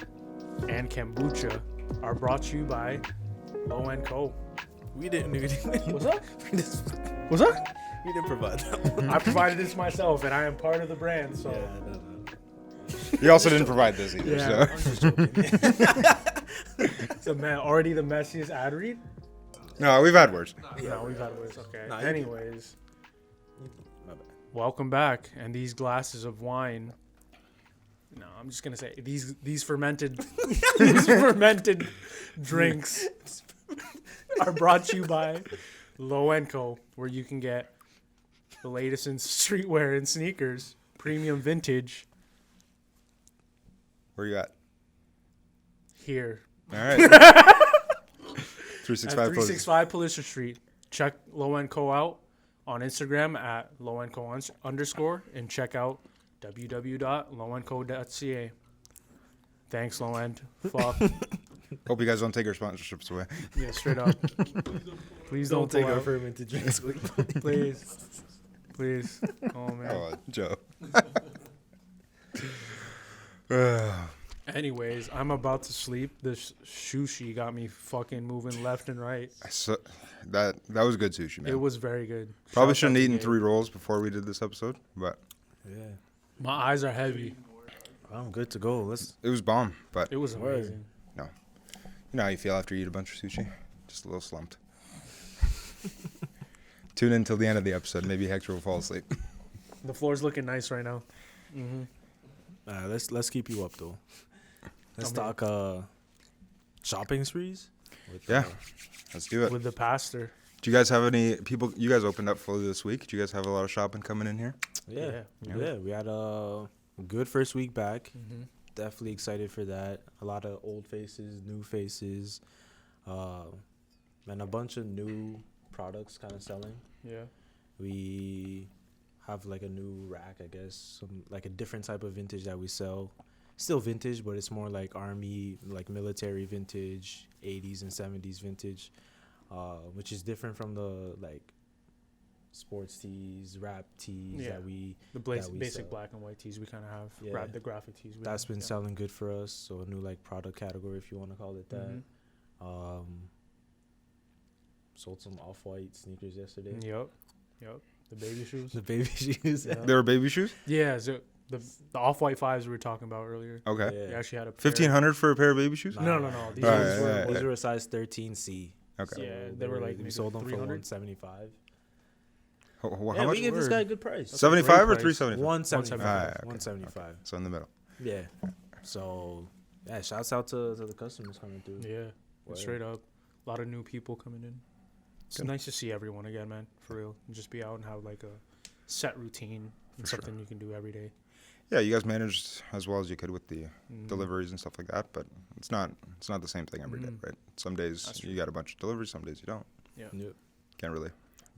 Speaker 1: and kombucha are brought to you by Low & Co.
Speaker 3: We didn't.
Speaker 1: What's up? What's up?
Speaker 3: We didn't provide that one.
Speaker 1: I provided this myself, and I am part of the brand. So
Speaker 3: No.
Speaker 2: You also didn't provide this either.
Speaker 1: Yeah.
Speaker 2: So.
Speaker 3: I'm just joking.
Speaker 1: So, man, already the messiest ad read?
Speaker 2: No, we've had worse.
Speaker 1: No, we've had worse. Okay.
Speaker 3: Nah, you
Speaker 1: Anyways,
Speaker 3: My bad.
Speaker 1: welcome back. And these glasses of wine. No, I'm just gonna say these fermented these fermented drinks are brought to you by Low & Co, where you can get the latest in streetwear and sneakers, premium vintage
Speaker 2: Where you at?
Speaker 1: here.
Speaker 2: All right.
Speaker 1: At
Speaker 2: 365
Speaker 1: 365 Palliser Street. Check Low & Co out on Instagram at @lowandco_ and check out www.lowandco.ca. Thanks, Low End. Fuck.
Speaker 2: Hope you guys don't take our sponsorships away.
Speaker 1: Yeah, straight up. Please don't
Speaker 3: take
Speaker 1: pull
Speaker 3: our
Speaker 1: out.
Speaker 3: fermented drinks.
Speaker 1: Please. Please. Oh, man.
Speaker 2: Oh, Joe.
Speaker 1: Anyways, I'm about to sleep. This sushi got me fucking moving left and right.
Speaker 2: So, that was good sushi, man.
Speaker 1: It was very good.
Speaker 2: Probably
Speaker 1: Shouts
Speaker 2: shouldn't
Speaker 1: out
Speaker 2: have
Speaker 1: to
Speaker 2: eaten
Speaker 1: Gabe.
Speaker 2: 3 rolls before we did this episode, but
Speaker 3: Yeah.
Speaker 1: My eyes are heavy.
Speaker 3: I'm good to go. Let's.
Speaker 2: it was bomb. But
Speaker 1: It was
Speaker 3: Word.
Speaker 1: amazing.
Speaker 2: you know how you feel after you eat a bunch of sushi? Just a little slumped. Tune in till the end of the episode. Maybe Hector will fall asleep.
Speaker 1: The floor's looking nice right now. Mm-hmm.
Speaker 3: Let's keep you up though. Let's
Speaker 1: Okay.
Speaker 3: talk shopping sprees. With,
Speaker 2: Yeah. Let's do it.
Speaker 1: With the pastor.
Speaker 2: Do you guys have any people? You guys opened up fully this week. Do you guys have a lot of shopping coming in here?
Speaker 3: Yeah.
Speaker 1: Yeah.
Speaker 3: We had a good first week back.
Speaker 1: Mm-hmm.
Speaker 3: Definitely excited for that. A lot of old faces, new faces, and a bunch of new products kind of selling.
Speaker 1: Yeah.
Speaker 3: We have like a new rack, I guess, some like a different type of vintage that we sell. Still vintage, but it's more like army, like military vintage, 80s and 70s vintage, which is different from the like sports tees, rap tees
Speaker 1: Yeah.
Speaker 3: that we.
Speaker 1: The
Speaker 3: that we
Speaker 1: basic
Speaker 3: sell.
Speaker 1: black and white tees we kind of have.
Speaker 3: Yeah.
Speaker 1: The graphic tees.
Speaker 3: That's been selling good for us. So a new like product category, if you want to call it that.
Speaker 1: Mhm.
Speaker 3: Sold some off-white sneakers yesterday.
Speaker 1: Yep. The baby shoes.
Speaker 3: The baby shoes.
Speaker 1: Yeah.
Speaker 2: They were baby shoes.
Speaker 1: Yeah, so the off-white 5s we were talking about earlier.
Speaker 2: Okay.
Speaker 3: Yeah.
Speaker 1: They actually had a pair.
Speaker 2: 1,500 for a pair of baby shoes.
Speaker 1: No. These
Speaker 2: All
Speaker 1: ones
Speaker 2: right,
Speaker 1: were
Speaker 2: all right,
Speaker 3: Those were a size 13C.
Speaker 2: Okay.
Speaker 1: Yeah, they were like
Speaker 3: we
Speaker 1: maybe
Speaker 3: sold them for
Speaker 1: 300.
Speaker 3: $175.
Speaker 2: How
Speaker 3: Yeah,
Speaker 2: much?
Speaker 3: we gave this
Speaker 1: Word.
Speaker 3: guy a good price.
Speaker 2: 75 or
Speaker 1: price.
Speaker 2: 375?
Speaker 3: 175.
Speaker 2: All right, okay,
Speaker 3: 175.
Speaker 2: okay. So in the middle.
Speaker 3: Yeah. So, yeah, shouts out to the customers coming through.
Speaker 1: Yeah,
Speaker 3: Word.
Speaker 1: straight up. A lot of new people coming in. It's
Speaker 2: Good.
Speaker 1: nice to see everyone again, man. For real, and just be out and have like a set routine and
Speaker 2: For sure.
Speaker 1: something you can do every day.
Speaker 2: Yeah, you guys managed as well as you could with the
Speaker 1: Mm.
Speaker 2: deliveries and stuff like that, but it's not the same thing every day,
Speaker 1: Mhm.
Speaker 2: right? Some days
Speaker 1: That's
Speaker 2: you
Speaker 1: true.
Speaker 2: got a bunch of deliveries, some days you don't.
Speaker 3: Yep.
Speaker 2: Can't really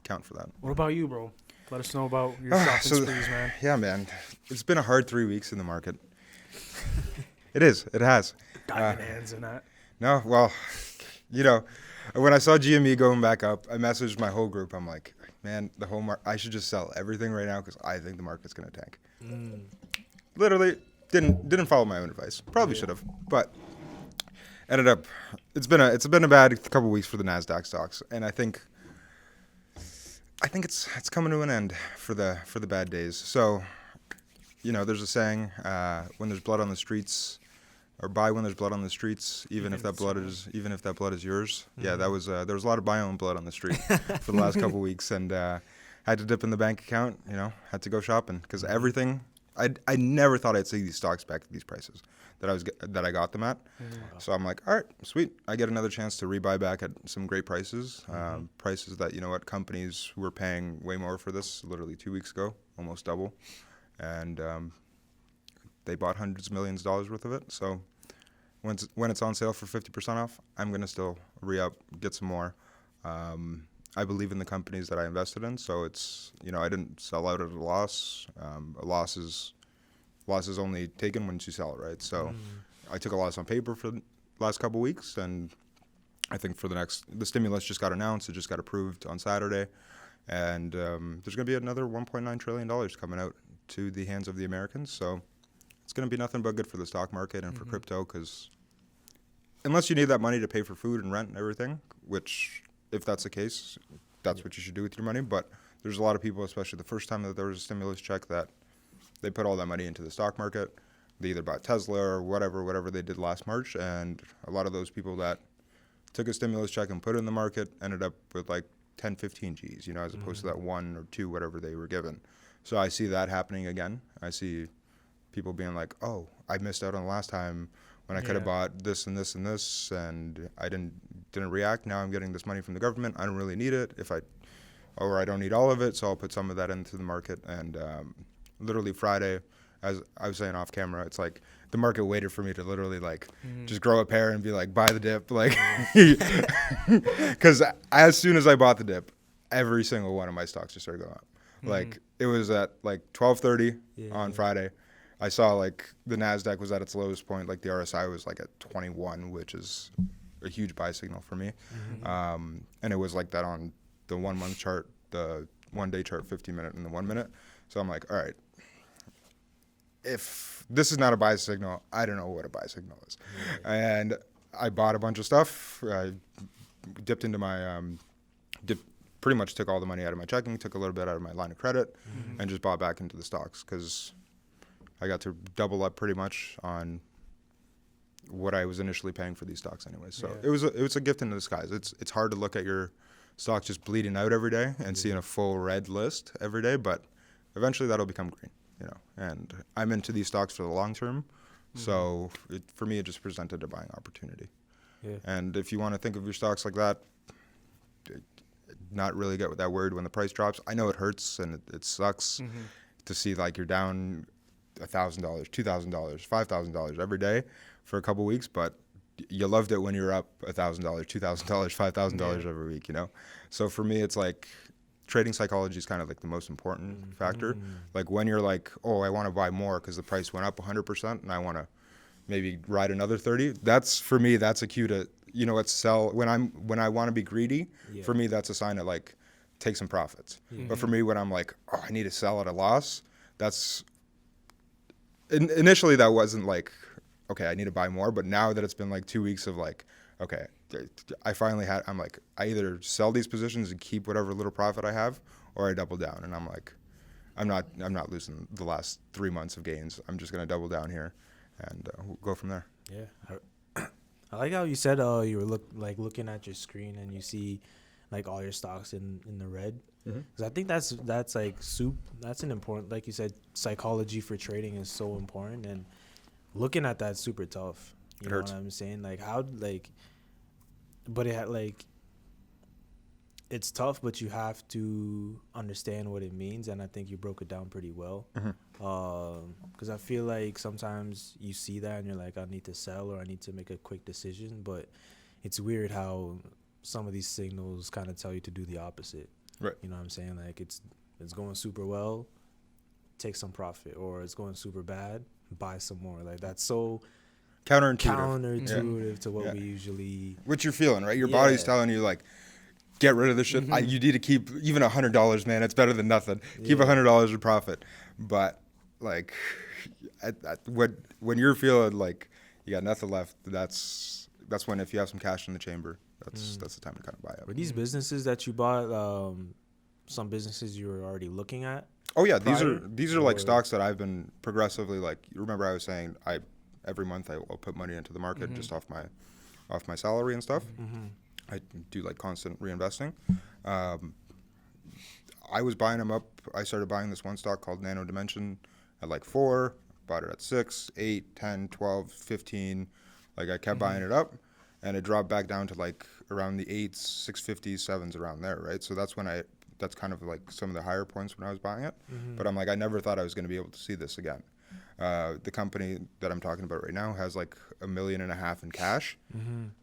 Speaker 2: count for that.
Speaker 1: What about you, bro? Let us know about your
Speaker 2: Ah,
Speaker 1: shopping
Speaker 2: so-
Speaker 1: sprees, man.
Speaker 2: Yeah, man. It's been a hard 3 weeks in the market. It is. It has.
Speaker 1: Diamond hands and that.
Speaker 2: No, well, you know, when I saw GME going back up, I messaged my whole group. I'm like, man, the whole I should just sell everything right now because I think the market's gonna tank. Literally didn't follow my own advice. Probably should have, but ended up. It's been a bad couple weeks for the Nasdaq stocks, and I think it's coming to an end for the bad days. So, you know, there's a saying, when there's blood on the streets, or buy when there's blood on the streets, even if that blood is yours. Yeah, that was there was a lot of my own blood on the street for the last couple weeks, and had to dip in the bank account. You know, had to go shopping because everything. I never thought I'd see these stocks back at these prices that I got them at. So I'm like, all right, sweet. I get another chance to rebuy back at some great prices, prices that, you know what, companies were paying way more for this literally 2 weeks ago, almost double, and they bought hundreds of millions of dollars worth of it. So when it's on sale for 50% off, I'm gonna still re-up, get some more. I believe in the companies that I invested in, so it's, you know, I didn't sell out at a loss. A loss is only taken once you sell it, right? So I took a loss on paper for the last couple weeks, and I think for the stimulus just got announced. It just got approved on Saturday, and there's going to be another $1.9 trillion coming out to the hands of the Americans. So it's going to be nothing but good for the stock market and for crypto, because unless you need that money to pay for food and rent and everything, which if that's the case, that's what you should do with your money. But there's a lot of people, especially the first time that there was a stimulus check, that they put all that money into the stock market. They either bought Tesla or whatever they did last March. And a lot of those people that took a stimulus check and put it in the market ended up with like 10, 15 G's, you know, as opposed to that 1 or 2, whatever they were given. So I see that happening again. I see people being like, oh, I missed out on the last time when I could have bought this and this and this, and I didn't react. Now I'm getting this money from the government. I don't really need it. Or I don't need all of it, so I'll put some of that into the market. And literally Friday, as I was saying off camera, it's like the market waited for me to literally like just grow a pair and be like, buy the dip, like, because as soon as I bought the dip, every single one of my stocks just started going up. Like it was at like 12:30 on Friday. I saw like the Nasdaq was at its lowest point. Like the RSI was like at 21, which is a huge buy signal for me. And it was like that on the 1 month chart, the 1 day chart, 15-minute and the 1 minute. So I'm like, all right, if this is not a buy signal, I don't know what a buy signal is. And I bought a bunch of stuff. I dipped into my, pretty much took all the money out of my checking, took a little bit out of my line of credit, and just bought back into the stocks because I got to double up pretty much on what I was initially paying for these stocks anyway. So it was a gift in disguise. It's hard to look at your stocks just bleeding out every day and seeing a full red list every day, but eventually that'll become green, you know. And I'm into these stocks for the long term, so for me it just presented a buying opportunity. Yeah. And if you want to think of your stocks like that, not really get that worried when the price drops. I know it hurts and it sucks to see like you're down $1,000, $2,000, $5,000 every day for a couple weeks, but you loved it when you're up $1,000, $2,000, $5,000 every week, you know? So for me, it's like trading psychology is kind of like the most important factor. Like when you're like, oh, I want to buy more because the price went up 100% and I want to maybe ride another 30. That's for me, that's a cue to, you know what, sell. When I want to be greedy, for me, that's a sign to like take some profits. But for me, when I'm like, oh, I need to sell at a loss, that's initially that wasn't like, okay, I need to buy more. But now that it's been like 2 weeks of like, okay, I'm like, I either sell these positions and keep whatever little profit I have, or I double down. And I'm like, I'm not losing the last 3 months of gains. I'm just gonna double down here, and we'll go from there.
Speaker 3: Yeah. I like how you said you were looking at your screen and you see like all your stocks in the red. Because I think that's like that's an important, like you said, psychology for trading is so important, and looking at that's super tough. You know
Speaker 2: hurts.
Speaker 3: what I'm saying? Like how but it had like it's tough, but you have to understand what it means, and I think you broke it down pretty well. Because I feel like sometimes you see that and you're like, I need to sell or I need to make a quick decision, but it's weird how some of these signals kind of tell you to do the opposite.
Speaker 2: Right.
Speaker 3: You know what I'm saying? Like it's going super well, take some profit, or it's going super bad, buy some more. Like that's so counterintuitive to what we usually.
Speaker 2: What you're feeling, right? Your body's telling you like, get rid of this shit. You need to keep even $100, man. It's better than nothing. Keep $100 in profit. But like, when you're feeling like you got nothing left, that's when, if you have some cash in the chamber, that's the time to kind of buy up.
Speaker 3: Were these businesses that you bought some businesses you were already looking at?
Speaker 2: Oh yeah, these are like stocks that I've been progressively, like, you remember I was saying every month I'll put money into the market just off my salary and stuff. I do like constant reinvesting. I was buying them up. I started buying this one stock called Nano Dimension at like 4, bought it at 6, 8, 10, 12, 15. Like I kept buying it up, and it dropped back down to like around the 8s, 650s, 7s, around there, right? So that's that's kind of like some of the higher points when I was buying it. But I'm like, I never thought I was going to be able to see this again. The company that I'm talking about right now has like $1.5 million in cash,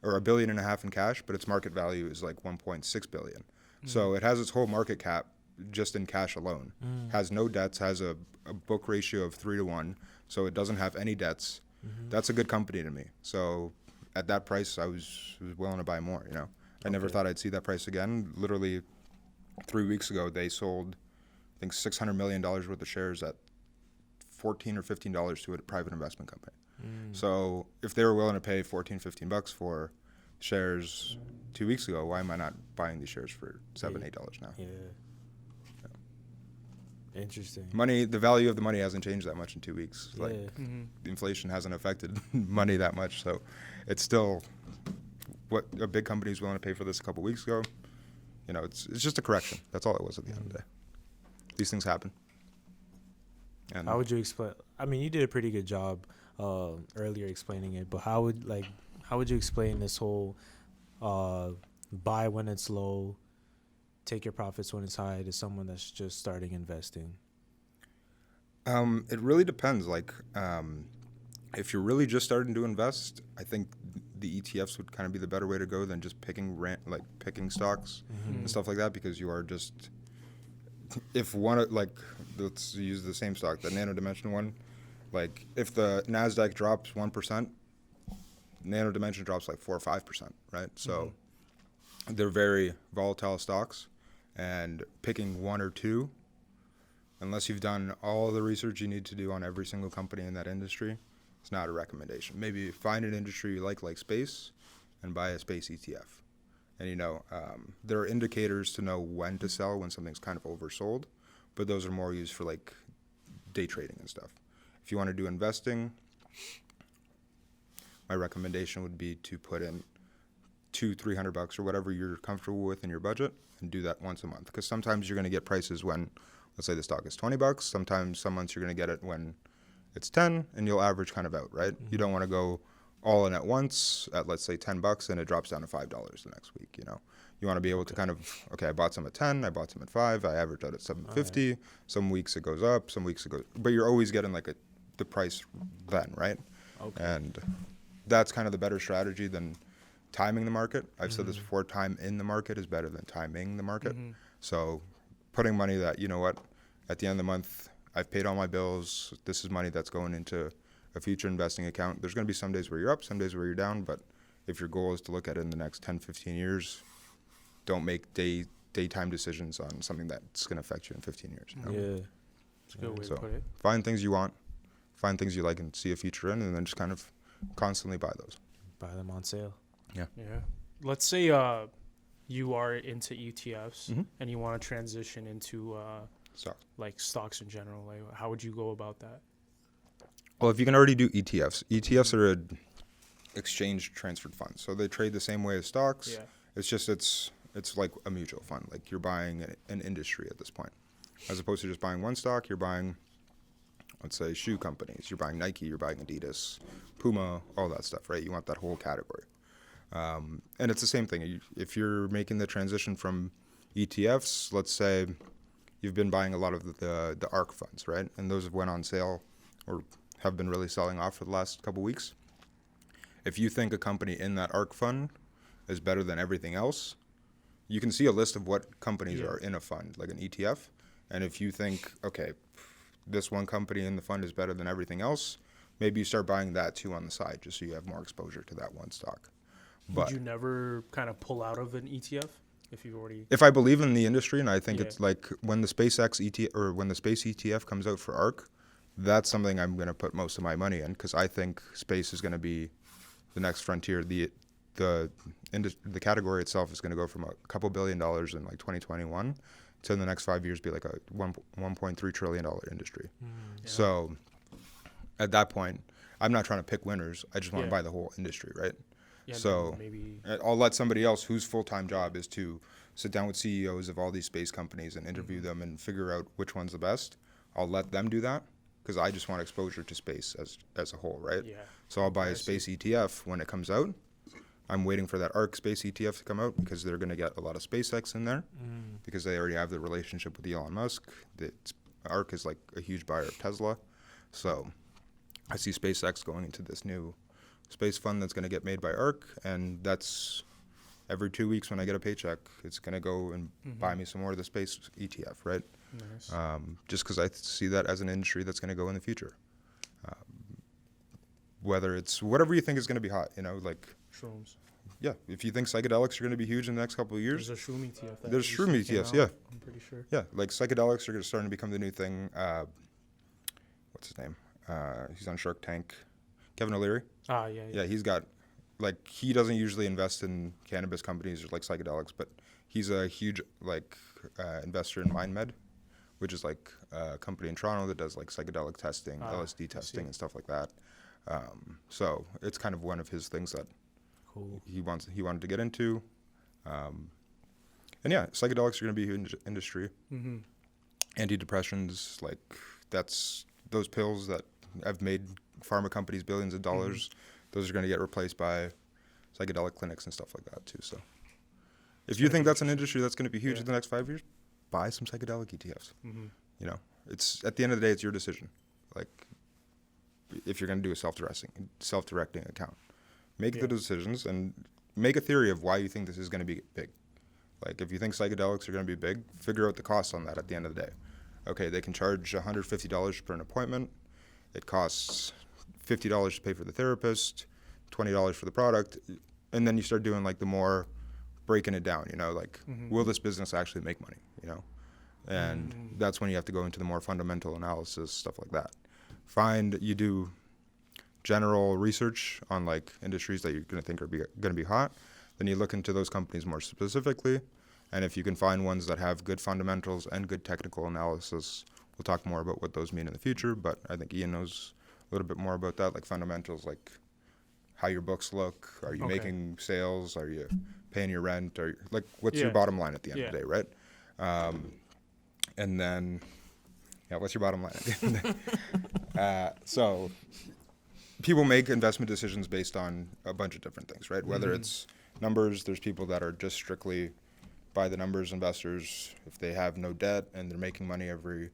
Speaker 2: or $1.5 billion in cash, but its market value is like $1.6 billion. So it has its whole market cap just in cash alone. Has no debts, has a book ratio of 3-to-1, so it doesn't have any debts. That's a good company to me. So at that price, I was willing to buy more. You know, I never thought I'd see that price again. Literally 3 weeks ago, they sold, I think, $600 million worth of shares at $14 or $15 to a private investment company. So if they were willing to pay $14-15 for shares 2 weeks ago, why am I not buying these shares for $7-8 now?
Speaker 3: Yeah. Interesting.
Speaker 2: Money, the value of the money hasn't changed that much in 2 weeks. Like inflation hasn't affected money that much, so it's still what a big company is willing to pay for this a couple weeks ago. You know, it's just a correction. That's all it was at the end of the day. These things happen. And
Speaker 3: how would you explain? I mean, you did a pretty good job earlier explaining it, but how would you explain this whole buy when it's low, take your profits when it's high to someone that's just starting investing?
Speaker 2: It really depends. Like, if you're really just starting to invest, I think the ETFs would kind of be the better way to go than just picking stocks and stuff like that, because you are just, if one, like, let's use the same stock, the Nano Dimension one, like if the NASDAQ drops 1%, Nano Dimension drops like 4 or 5%, right? So they're very volatile stocks, and picking one or two, unless you've done all the research you need to do on every single company in that industry, it's not a recommendation. Maybe find an industry you like space, and buy a space ETF. And, you know, there are indicators to know when to sell, when something's kind of oversold, but those are more used for like day trading and stuff. If you want to do investing, my recommendation would be to put in $200-300 or whatever you're comfortable with in your budget, and do that once a month. Because sometimes you're going to get prices when, let's say the stock is $20. Sometimes some months you're going to get it when it's 10, and you'll average kind of out, right? You don't want to go all in at once at, let's say, $10, and it drops down to $5 the next week. You know, you want to be able to kind of, okay, I bought some at 10, I bought some at 5, I averaged out at 750. Some weeks it goes up, some weeks it goes, but you're always getting like the price then, right? And that's kind of the better strategy than timing the market. I've said this before, time in the market is better than timing the market. So putting money that, you know what, at the end of the month, I've paid all my bills, this is money that's going into a future investing account. There's going to be some days where you're up, some days where you're down, but if your goal is to look at it in the next 10-15 years, don't make daytime decisions on something that's going to affect you in 15 years. You know?
Speaker 3: Yeah.
Speaker 1: That's a good way to put it.
Speaker 2: Find things you want, find things you like and see a future in, and then just kind of constantly buy those.
Speaker 3: Buy them on sale.
Speaker 1: Yeah. Let's say you are into ETFs
Speaker 2: Mhm.
Speaker 1: and you want to transition into
Speaker 2: Stocks.
Speaker 1: like stocks in general, like how would you go about that?
Speaker 2: Well, if you can already do ETFs are a exchange transferred fund, so they trade the same way as stocks.
Speaker 1: Yeah.
Speaker 2: It's just it's like a mutual fund. Like you're buying an industry at this point, as opposed to just buying one stock. You're buying, let's say, shoe companies. You're buying Nike. You're buying Adidas, Puma, all that stuff, right? You want that whole category. And it's the same thing. If you're making the transition from ETFs, let's say you've been buying a lot of the ARK funds, right? And those have went on sale or have been really selling off for the last couple weeks. If you think a company in that ARK fund is better than everything else, you can see a list of what companies are in a fund, like an ETF. And if you think, okay, this one company in the fund is better than everything else, maybe you start buying that too on the side, just so you have more exposure to that one stock. But
Speaker 1: Would you never kind of pull out of an ETF if you already?
Speaker 2: if I believe in the industry, and I think
Speaker 1: Yeah.
Speaker 2: it's like when the SpaceX ETF or when the space ETF comes out for ARK, that's something I'm going to put most of my money in, because I think space is going to be the next frontier. The category itself is going to go from a couple $1 billion in like 2021 to in the next 5 years be like a $1.3 trillion industry.
Speaker 1: Yeah.
Speaker 2: So at that point, I'm not trying to pick winners. I just want to
Speaker 1: Yeah.
Speaker 2: buy the whole industry, right?
Speaker 1: Yeah,
Speaker 2: So
Speaker 1: maybe.
Speaker 2: I'll let somebody else whose full-time job is to sit down with CEOs of all these space companies and interview them and figure out which one's the best. I'll let them do that, because I just want exposure to space as a whole, right?
Speaker 1: Yeah.
Speaker 2: So I'll buy
Speaker 1: I
Speaker 2: a
Speaker 1: see.
Speaker 2: space ETF when it comes out. I'm waiting for that ARK space ETF to come out, because they're going to get a lot of SpaceX in there, because they already have the relationship with Elon Musk. ARK is like a huge buyer of Tesla. So I see SpaceX going into this new space fund that's going to get made by ARK, and that's every 2 weeks when I get a paycheck, it's going to go and buy me some more of the space ETF, right?
Speaker 1: Nice.
Speaker 2: Just because I see that as an industry that's going to go in the future. Whether it's whatever you think is going to be hot, like,
Speaker 1: Shrooms.
Speaker 2: yeah, if you think psychedelics are going to be huge in the next couple of years,
Speaker 1: There's a shroom ETF. That
Speaker 2: There's shroom
Speaker 1: recently came
Speaker 2: ETFs,
Speaker 1: out,
Speaker 2: yeah.
Speaker 1: I'm pretty sure.
Speaker 2: yeah, like psychedelics are starting to become the new thing. What's his name? He's on Shark Tank. Kevin O'Leary.
Speaker 1: Ah, yeah.
Speaker 2: Yeah, he's got, like, he doesn't usually invest in cannabis companies or like psychedelics, but he's a huge investor in MindMed, which is like a company in Toronto that does like psychedelic testing, LSD testing, and stuff like that. So it's kind of one of his things that
Speaker 3: Cool.
Speaker 2: he wanted to get into. And yeah, psychedelics are going to be a huge industry.
Speaker 1: Mm-hmm.
Speaker 2: Antidepressants, like, that's those pills that have made pharma companies billions of dollars. Those are going to get replaced by psychedelic clinics and stuff like that too. So if you think that's an industry that's going to be huge in the next 5 years, buy some psychedelic ETFs.
Speaker 1: Mm-hmm.
Speaker 2: It's at the end of the day, it's your decision. Like, if you're going to do a self-directing account, make the decisions and make a theory of why you think this is going to be big. Like, if you think psychedelics are going to be big, figure out the costs on that at the end of the day. Okay, they can charge $150 per an appointment. It costs $50 to pay for the therapist, $20 for the product, and then you start doing like the more breaking it down. Like, will this business actually make money? And that's when you have to go into the more fundamental analysis, stuff like that. You do general research on like industries that you're going to think are going to be hot. Then you look into those companies more specifically, and if you can find ones that have good fundamentals and good technical analysis, we'll talk more about what those mean in the future. But I think Ian knows a little bit more about that, like fundamentals, like how your books look. Are you making sales? Are you paying your rent? Like, what's your bottom line at the end of the day, right? And then, what's your bottom line at the end of the day? So people make investment decisions based on a bunch of different things, right? Whether it's numbers, there's people that are just strictly by the numbers investors. If they have no debt and they're making money every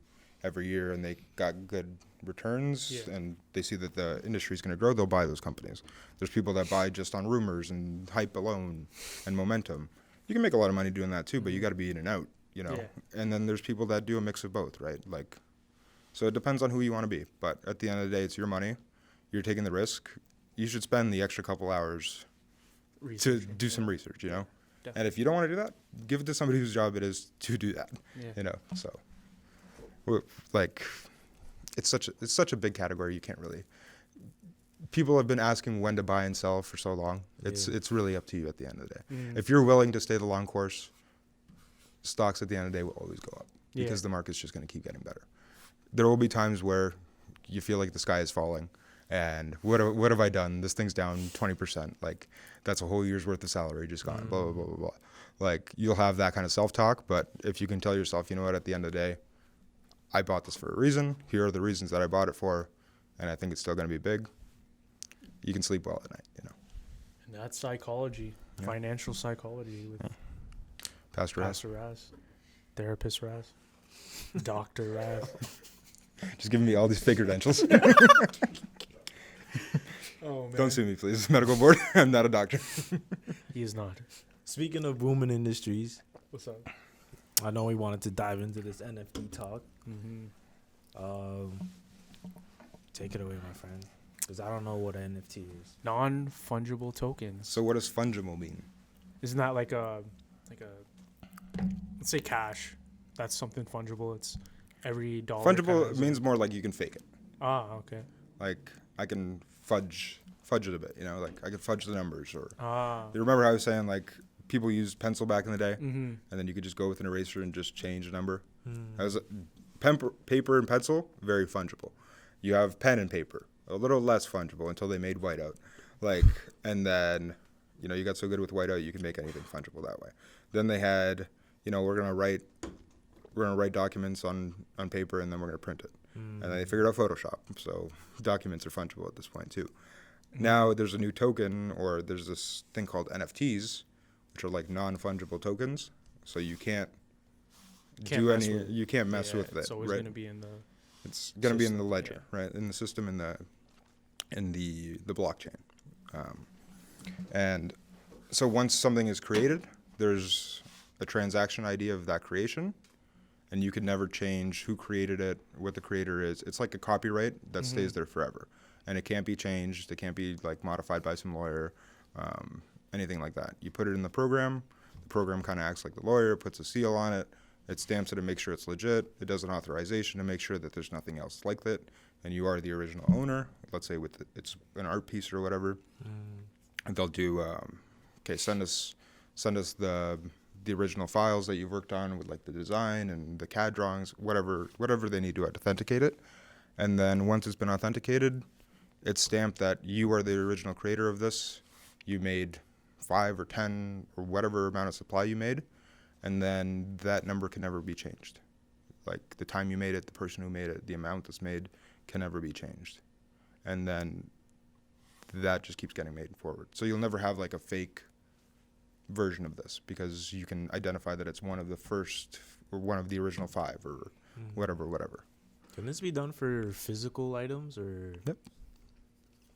Speaker 2: year and they got good returns and they see that the industry is going to grow, they'll buy those companies. There's people that buy just on rumors and hype alone and momentum. You can make a lot of money doing that too, but you got to be in and out, And then there's people that do a mix of both, right? Like, so it depends on who you want to be. But at the end of the day, it's your money. You're taking the risk. You should spend the extra couple hours to do some research,
Speaker 1: Definitely.
Speaker 2: And if you don't want to do that, give it to somebody whose job it is to do that, So, like, it's such a big category. You can't really. people have been asking when to buy and sell for so long. It's
Speaker 3: Yeah.
Speaker 2: it's really up to you at the end of the day.
Speaker 1: Mm.
Speaker 2: If you're willing to stay the long course, stocks at the end of the day will always go up
Speaker 1: Yeah.
Speaker 2: because the market's just going to keep getting better. There will be times where you feel like the sky is falling and what have I done? This thing's down 20%. Like that's a whole year's worth of salary just gone, blah, blah, blah, blah, blah. Like you'll have that kind of self-talk, but if you can tell yourself, you know what, at the end of the day, I bought this for a reason. Here are the reasons that I bought it for, and I think it's still going to be big. You can sleep well at night, you know.
Speaker 1: And that's psychology,
Speaker 2: Yeah.
Speaker 1: financial psychology with
Speaker 2: Pastor Raz.
Speaker 1: Pastor Raz, therapist Raz, Doctor Raz.
Speaker 2: Just giving me all these fake credentials.
Speaker 1: Oh man,
Speaker 2: Don't sue me, please. Medical board. I'm not a doctor.
Speaker 1: he is not.
Speaker 3: Speaking of booming industries,
Speaker 1: What's up?
Speaker 3: I know we wanted to dive into this NFT talk.
Speaker 1: Mm-hmm.
Speaker 3: Take it away, my friend, because I don't know what an NFT is.
Speaker 1: Non-fungible tokens.
Speaker 2: So what does fungible mean?
Speaker 1: Isn't that like a let's say cash? That's something fungible. It's every dollar.
Speaker 2: Fungible
Speaker 1: kinda
Speaker 2: means more like you can fake it.
Speaker 1: okay.
Speaker 2: Like I can fudge it a bit, you know, like I can fudge the numbers. Or
Speaker 1: Mm-hmm.
Speaker 2: you remember how I was saying like people used pencil back in the day,
Speaker 1: Mm-hmm.
Speaker 2: and then you could just go with an eraser and just change a number.
Speaker 3: Hmm.
Speaker 2: That was paper and pencil, very fungible. You have pen and paper, a little less fungible until they made whiteout. Like, and then, you know, you got so good with whiteout, you can make anything fungible that way. Then they had, you know, we're gonna write documents on paper and then we're gonna print it. And then they figured out Photoshop, so documents are fungible at this point too. Now there's a new token, or there's this thing called NFTs, which are like non-fungible tokens. So you can't do
Speaker 1: mess
Speaker 2: any,
Speaker 1: with it.
Speaker 2: you can't mess
Speaker 1: Yeah,
Speaker 2: with it,
Speaker 1: It's always
Speaker 2: right?
Speaker 1: gonna be in the.
Speaker 2: It's going to be in the
Speaker 1: system,
Speaker 2: ledger, right? In the system, in the blockchain. And so once something is created, there's a transaction ID of that creation, and you can never change who created it, what the creator is. It's like a copyright that stays there forever, and it can't be changed. It can't be like modified by some lawyer, anything like that. You put it in the program kind of acts like the lawyer, puts a seal on it. It stamps it to make sure it's legit. It does an authorization to make sure that there's nothing else like it, and you are the original owner. Let's say it's an art piece or whatever. And they'll do, send us the original files that you've worked on with like the design and the CAD drawings, whatever they need to authenticate it. And then once it's been authenticated, it's stamped that you are the original creator of this. You made 5 or 10 or whatever amount of supply you made. And then that number can never be changed. Like the time you made it, the person who made it, the amount that's made can never be changed. And then that just keeps getting made forward. So you'll never have like a fake version of this because you can identify that it's one of the first or one of the original 5 or whatever.
Speaker 3: Can this be done for physical items or?
Speaker 2: Yep.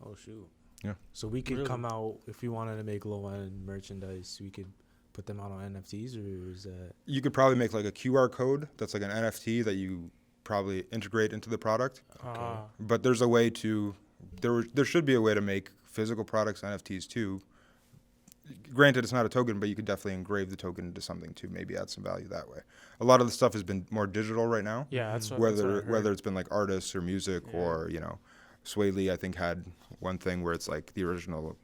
Speaker 3: Oh shoot.
Speaker 2: Yeah.
Speaker 3: So we could
Speaker 1: Really?
Speaker 3: come out if we wanted to make low-end merchandise. We could put them out on NFTs, or is that?
Speaker 2: You could probably make like a QR code that's like an NFT that you probably integrate into the product. But there's a way to, there should be a way to make physical products NFTs too. Granted, it's not a token, but you could definitely engrave the token into something to maybe add some value that way. A lot of the stuff has been more digital right now.
Speaker 1: Yeah, that's what I heard.
Speaker 2: Whether it's been like artists or music or, you know, Sway Lee, I think, had one thing where it's like the original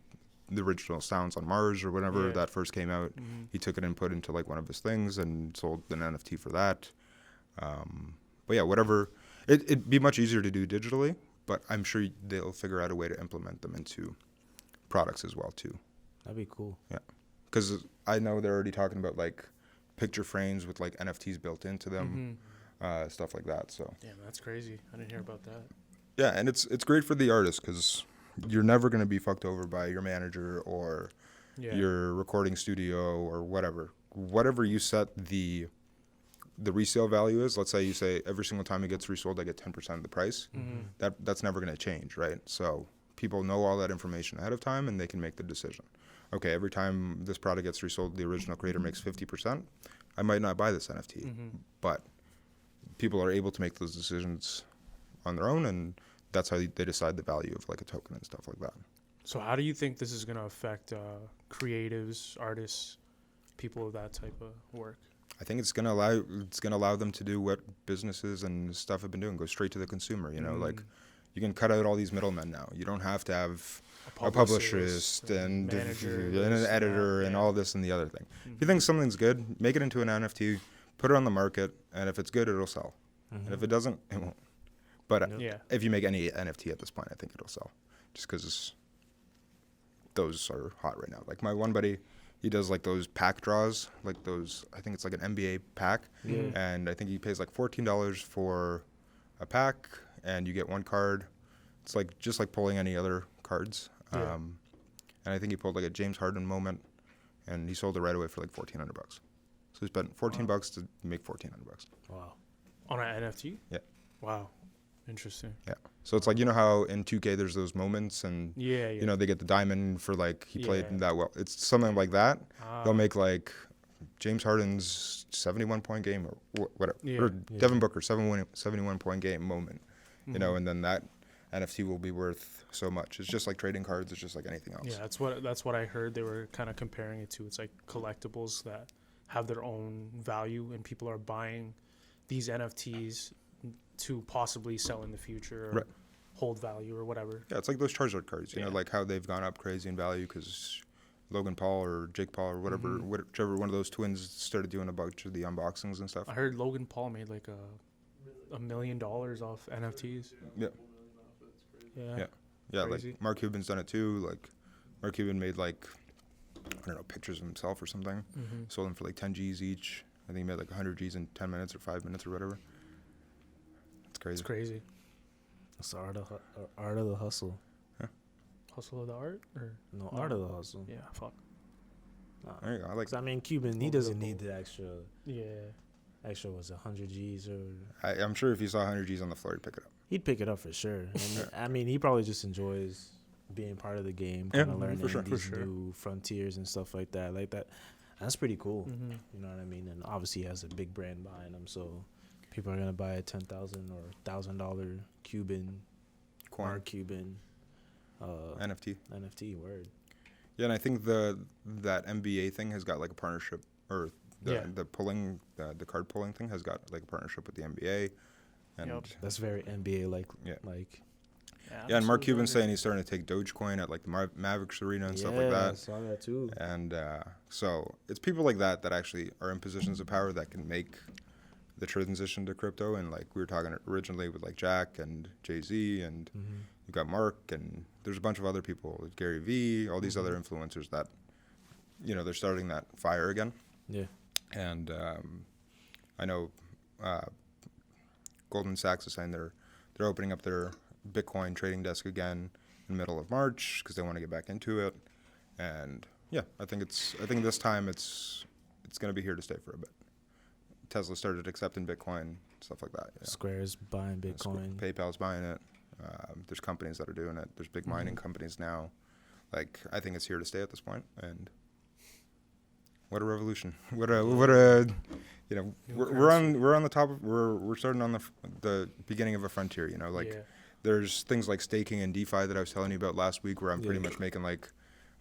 Speaker 2: sounds on Mars or whenever that first came out. He took it and put into like one of his things and sold an NFT for that. But yeah, whatever. It'd be much easier to do digitally, but I'm sure they'll figure out a way to implement them into products as well too.
Speaker 3: That'd be cool.
Speaker 2: Yeah, because I know they're already talking about like picture frames with like NFTs built into them, stuff like that. So
Speaker 1: Damn, that's crazy. I didn't hear about that.
Speaker 2: yeah, and it's great for the artist because you're never going to be fucked over by your manager or your recording studio or whatever. Whatever you set the resale value is, let's say you say every single time it gets resold, I get 10% of the price. That's never going to change, right? So people know all that information ahead of time and they can make the decision. Okay, every time this product gets resold, the original creator makes 50%. I might not buy this NFT, but people are able to make those decisions on their own, and that's how they decide the value of like a token and stuff like that.
Speaker 1: So how do you think this is going to affect creatives, artists, people of that type of work?
Speaker 2: I think it's gonna allow them to do what businesses and stuff have been doing, go straight to the consumer. You know, like You can cut out all these middlemen now. You don't have to have a publicist and an editor and all this and the other thing. If you think something's good, make it into an NFT, put it on the market, and if it's good, it'll sell. And if it doesn't, it won't. But if you make any NFT at this point, I think it'll sell, just because those are hot right now. Like my one buddy, he does like those pack draws, like those. I think it's like an NBA pack, and I think he pays like $14 for a pack, and you get one card. It's like just like pulling any other cards. And I think he pulled like a James Harden moment, and he sold it right away for like $1,400. So he spent $14 to make $1,400.
Speaker 3: Wow.
Speaker 1: On an NFT?
Speaker 2: Yeah.
Speaker 1: Wow. Interesting.
Speaker 2: Yeah. So it's like, you know how in 2K there's those moments and, you know, they get the diamond for like he played that well. It's something like that. They'll make like James Harden's 71-point game or whatever. Or Devin Booker 71-point game moment, you know, and then that NFT will be worth so much. It's just like trading cards. It's just like anything else.
Speaker 1: Yeah, that's what I heard. They were kind of comparing it to. It's like collectibles that have their own value, and people are buying these NFTs to possibly sell in the future or hold value or whatever.
Speaker 2: Yeah, it's like those Charizard cards, you know, like how they've gone up crazy in value because Logan Paul or Jake Paul or whatever, whichever one of those twins started doing a bunch of the unboxings and stuff.
Speaker 1: I heard Logan Paul made like $1 million off NFTs.
Speaker 2: Yeah. Yeah,
Speaker 1: Crazy.
Speaker 2: like Mark Cuban's done it too. Like Mark Cuban made like, I don't know, pictures of himself or something. Sold them for like 10 G's each. I think he made like 100 G's in 10 minutes or 5 minutes or whatever. It's crazy.
Speaker 1: It's crazy.
Speaker 3: It's the art of the hustle.
Speaker 2: Yeah.
Speaker 1: Hustle of the art? Or
Speaker 3: No, art of the hustle.
Speaker 1: Yeah, fuck.
Speaker 2: There you go. I like.
Speaker 3: 'Cause I mean, Cuban, he doesn't need the extra.
Speaker 1: Yeah.
Speaker 3: Extra was 100 G's or.
Speaker 2: I'm sure if you saw 100 G's on the floor, you'd pick it up.
Speaker 3: He'd pick it up for sure. And I mean, he probably just enjoys being part of the game, kind of learning these new frontiers and stuff like that. Like that, that's pretty cool. You know what I mean? And obviously, he has a big brand behind him, so people are gonna buy a $10,000 or $1,000 Cuban
Speaker 2: Coin.
Speaker 3: Mark Cuban NFT word.
Speaker 2: Yeah, and I think that NBA thing has got like a partnership, or the pulling the card pulling thing has got like a partnership with the NBA. And
Speaker 3: that's very NBA like.
Speaker 2: Yeah, and Mark Cuban's saying he's starting to take Dogecoin at like the Mavericks Arena and stuff like that.
Speaker 3: I saw that too.
Speaker 2: And so it's people like that that actually are in positions of power that can make the transition to crypto. And like we were talking originally with like Jack and Jay-Z, and you've got Mark, and there's a bunch of other people, like Gary Vee, all these other influencers that, you know, they're starting that fire again.
Speaker 3: Yeah.
Speaker 2: And I know Goldman Sachs is saying they're opening up their Bitcoin trading desk again in the middle of March because they want to get back into it. And yeah, I think this time it's going to be here to stay for a bit. Tesla started accepting Bitcoin, stuff like that. You know.
Speaker 3: Square's buying Bitcoin.
Speaker 2: PayPal's buying it. There's companies that are doing it. There's big mining companies now. Like, I think it's here to stay at this point. And what a revolution! What a you know, we're on the top of, we're starting on the beginning of a frontier. You know, like there's things like staking and DeFi that I was telling you about last week, where I'm pretty much making like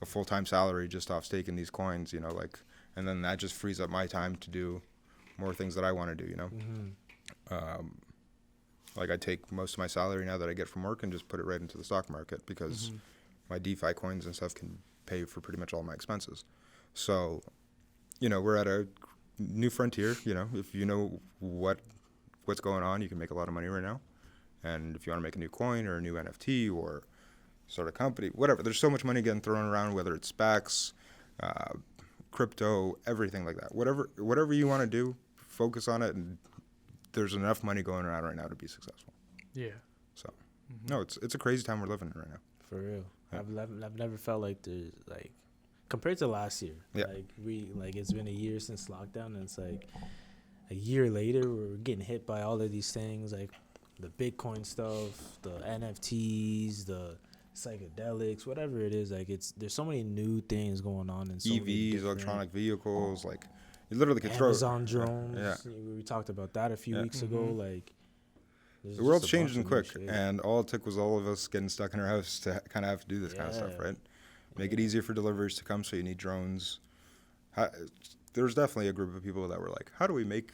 Speaker 2: a full-time salary just off staking these coins. You know, like, and then that just frees up my time to do more things that I want to do, you know. Like I take most of my salary now that I get from work and just put it right into the stock market because my DeFi coins and stuff can pay for pretty much all my expenses. So, you know, we're at a new frontier. You know, if you know what's going on, you can make a lot of money right now. And if you want to make a new coin or a new NFT or start a company, whatever, there's so much money getting thrown around, whether it's SPACs, crypto, everything like that. Whatever you want to do, focus on it, and there's enough money going around right now to be successful. Yeah. So, no, it's a crazy time we're living in right now.
Speaker 3: For real. Yeah. I've never felt like there's like compared to last year. Yeah. Like it's been a year since lockdown, and it's like a year later we're getting hit by all of these things, like the Bitcoin stuff, the NFTs, the psychedelics, whatever it is. Like there's so many new things going on, and so
Speaker 2: EVs, electronic vehicles, like you literally could
Speaker 3: Amazon drones. Yeah. We talked about that a few weeks ago. Like
Speaker 2: the world's changing quick, and all it took was all of us getting stuck in our house to kind of have to do this kind of stuff, right? Make it easier for deliveries to come, so you need drones. There's definitely a group of people that were like, how do we make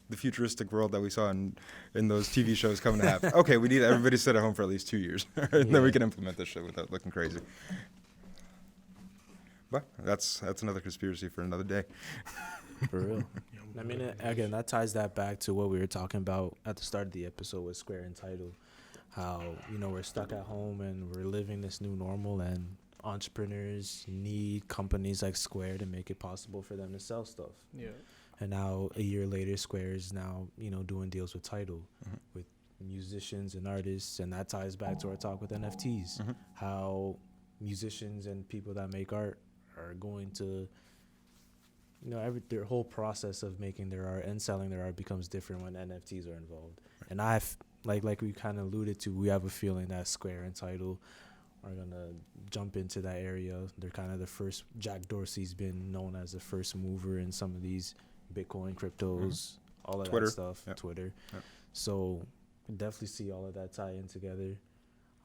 Speaker 2: the futuristic world that we saw in those TV shows coming to happen. Okay, we need everybody to sit at home for at least 2 years, and then we can implement this shit without looking crazy. But that's another conspiracy for another day.
Speaker 3: For real. I mean, again, that ties that back to what we were talking about at the start of the episode with Square and Tidal. How, we're stuck at home and we're living this new normal, and entrepreneurs need companies like Square to make it possible for them to sell stuff.
Speaker 1: Yeah.
Speaker 3: And now, a year later, Square is now, doing deals with Tidal, with musicians and artists. And that ties back to our talk with NFTs. How musicians and people that make art are going to, their whole process of making their art and selling their art becomes different when NFTs are involved. And like we kind of alluded to, we have a feeling that Square and Tidal are going to jump into that area. They're kind of the first. Jack Dorsey's been known as the first mover in some of these Bitcoin, cryptos, all of
Speaker 2: Twitter.
Speaker 3: that stuff,
Speaker 2: Yep.
Speaker 3: Twitter.
Speaker 2: Yep.
Speaker 3: So definitely see all of that tie in together.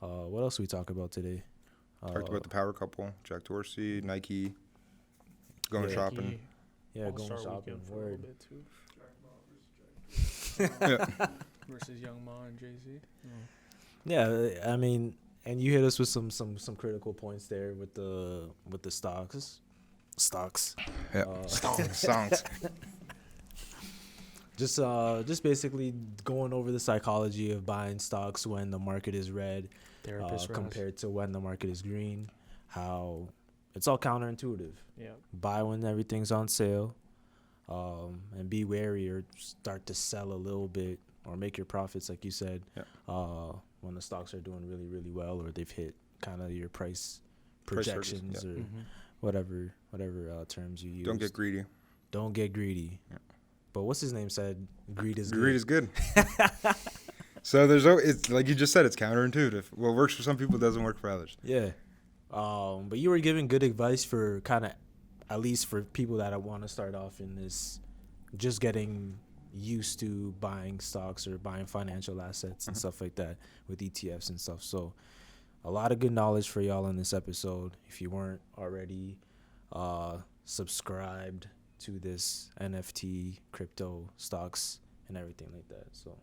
Speaker 3: What else we talk about today?
Speaker 2: Talked about the power couple, Jack Dorsey, Nike, going
Speaker 3: Yeah.
Speaker 2: shopping.
Speaker 3: Yeah, going
Speaker 1: All-Star
Speaker 3: shopping.
Speaker 1: Weekend for a little
Speaker 3: Word.
Speaker 1: bit too.
Speaker 2: Yeah.
Speaker 1: Versus Young Ma and Jay-Z.
Speaker 3: Yeah, I mean, and you hit us with some critical points there with the stocks.
Speaker 2: Yeah. Songs.
Speaker 3: Just basically going over the psychology of buying stocks when the market is red,
Speaker 1: Therapist
Speaker 3: compared to when the market is green. How it's all counterintuitive.
Speaker 1: Yeah.
Speaker 3: Buy when everything's on sale, and be wary or start to sell a little bit or make your profits, like you said, when the stocks are doing really, really well or they've hit kind of your price projections
Speaker 2: targets,
Speaker 3: or whatever terms you use.
Speaker 2: Don't get greedy.
Speaker 3: Don't get greedy.
Speaker 2: Yeah.
Speaker 3: But what's his name said? Greed is
Speaker 2: Greed is good. So it's like you just said, it's counterintuitive. What works for some people doesn't work for others.
Speaker 3: Yeah. But you were giving good advice for kind of, at least for people that want to start off in this, just getting used to buying stocks or buying financial assets and stuff like that with ETFs and stuff. So a lot of good knowledge for y'all in this episode. If you weren't already subscribed to this NFT, crypto, stocks, and everything like that. So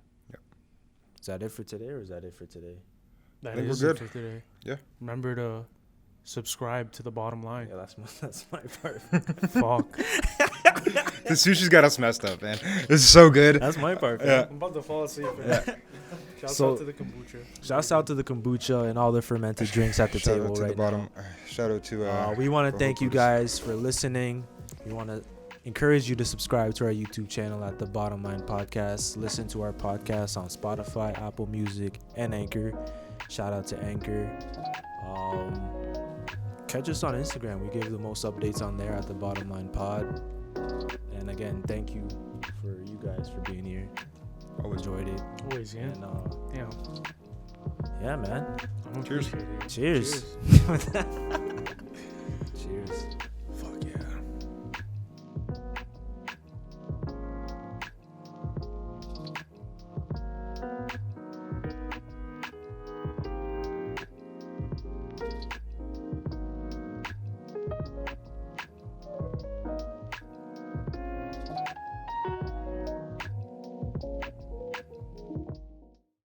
Speaker 3: is that it for today, or is that it for today?
Speaker 1: That
Speaker 2: think we're
Speaker 1: is it
Speaker 2: good.
Speaker 1: for today.
Speaker 2: Yeah.
Speaker 1: Remember to subscribe to the bottom line.
Speaker 3: Yeah, that's my part.
Speaker 1: Fuck.
Speaker 2: The sushi's got us messed up, man. It's so good.
Speaker 3: That's my part.
Speaker 2: Yeah.
Speaker 1: I'm about to fall asleep. Shouts
Speaker 3: So-
Speaker 1: out to the kombucha.
Speaker 3: Shouts out to the kombucha and all the fermented drinks at the
Speaker 2: Shout
Speaker 3: table
Speaker 2: out to
Speaker 3: right
Speaker 2: the bottom. Shout out to.
Speaker 3: now. We want to
Speaker 2: for
Speaker 3: thank you
Speaker 2: Hopers.
Speaker 3: guys for listening. We want to encourage you to subscribe to our YouTube channel at The Bottom Line Podcast. Listen to our podcast on Spotify, Apple Music, and Anchor. Shout out to Anchor. Catch us on Instagram. We give the most updates on there at The Bottom Line Pod. And again, thank you for you guys for being here.
Speaker 2: Always.
Speaker 3: Enjoyed it.
Speaker 1: Always, yeah.
Speaker 3: And
Speaker 1: Damn.
Speaker 3: yeah, man.
Speaker 1: I'm
Speaker 2: Cheers.
Speaker 1: appreciate it.
Speaker 3: Cheers.
Speaker 1: Cheers.
Speaker 3: Cheers.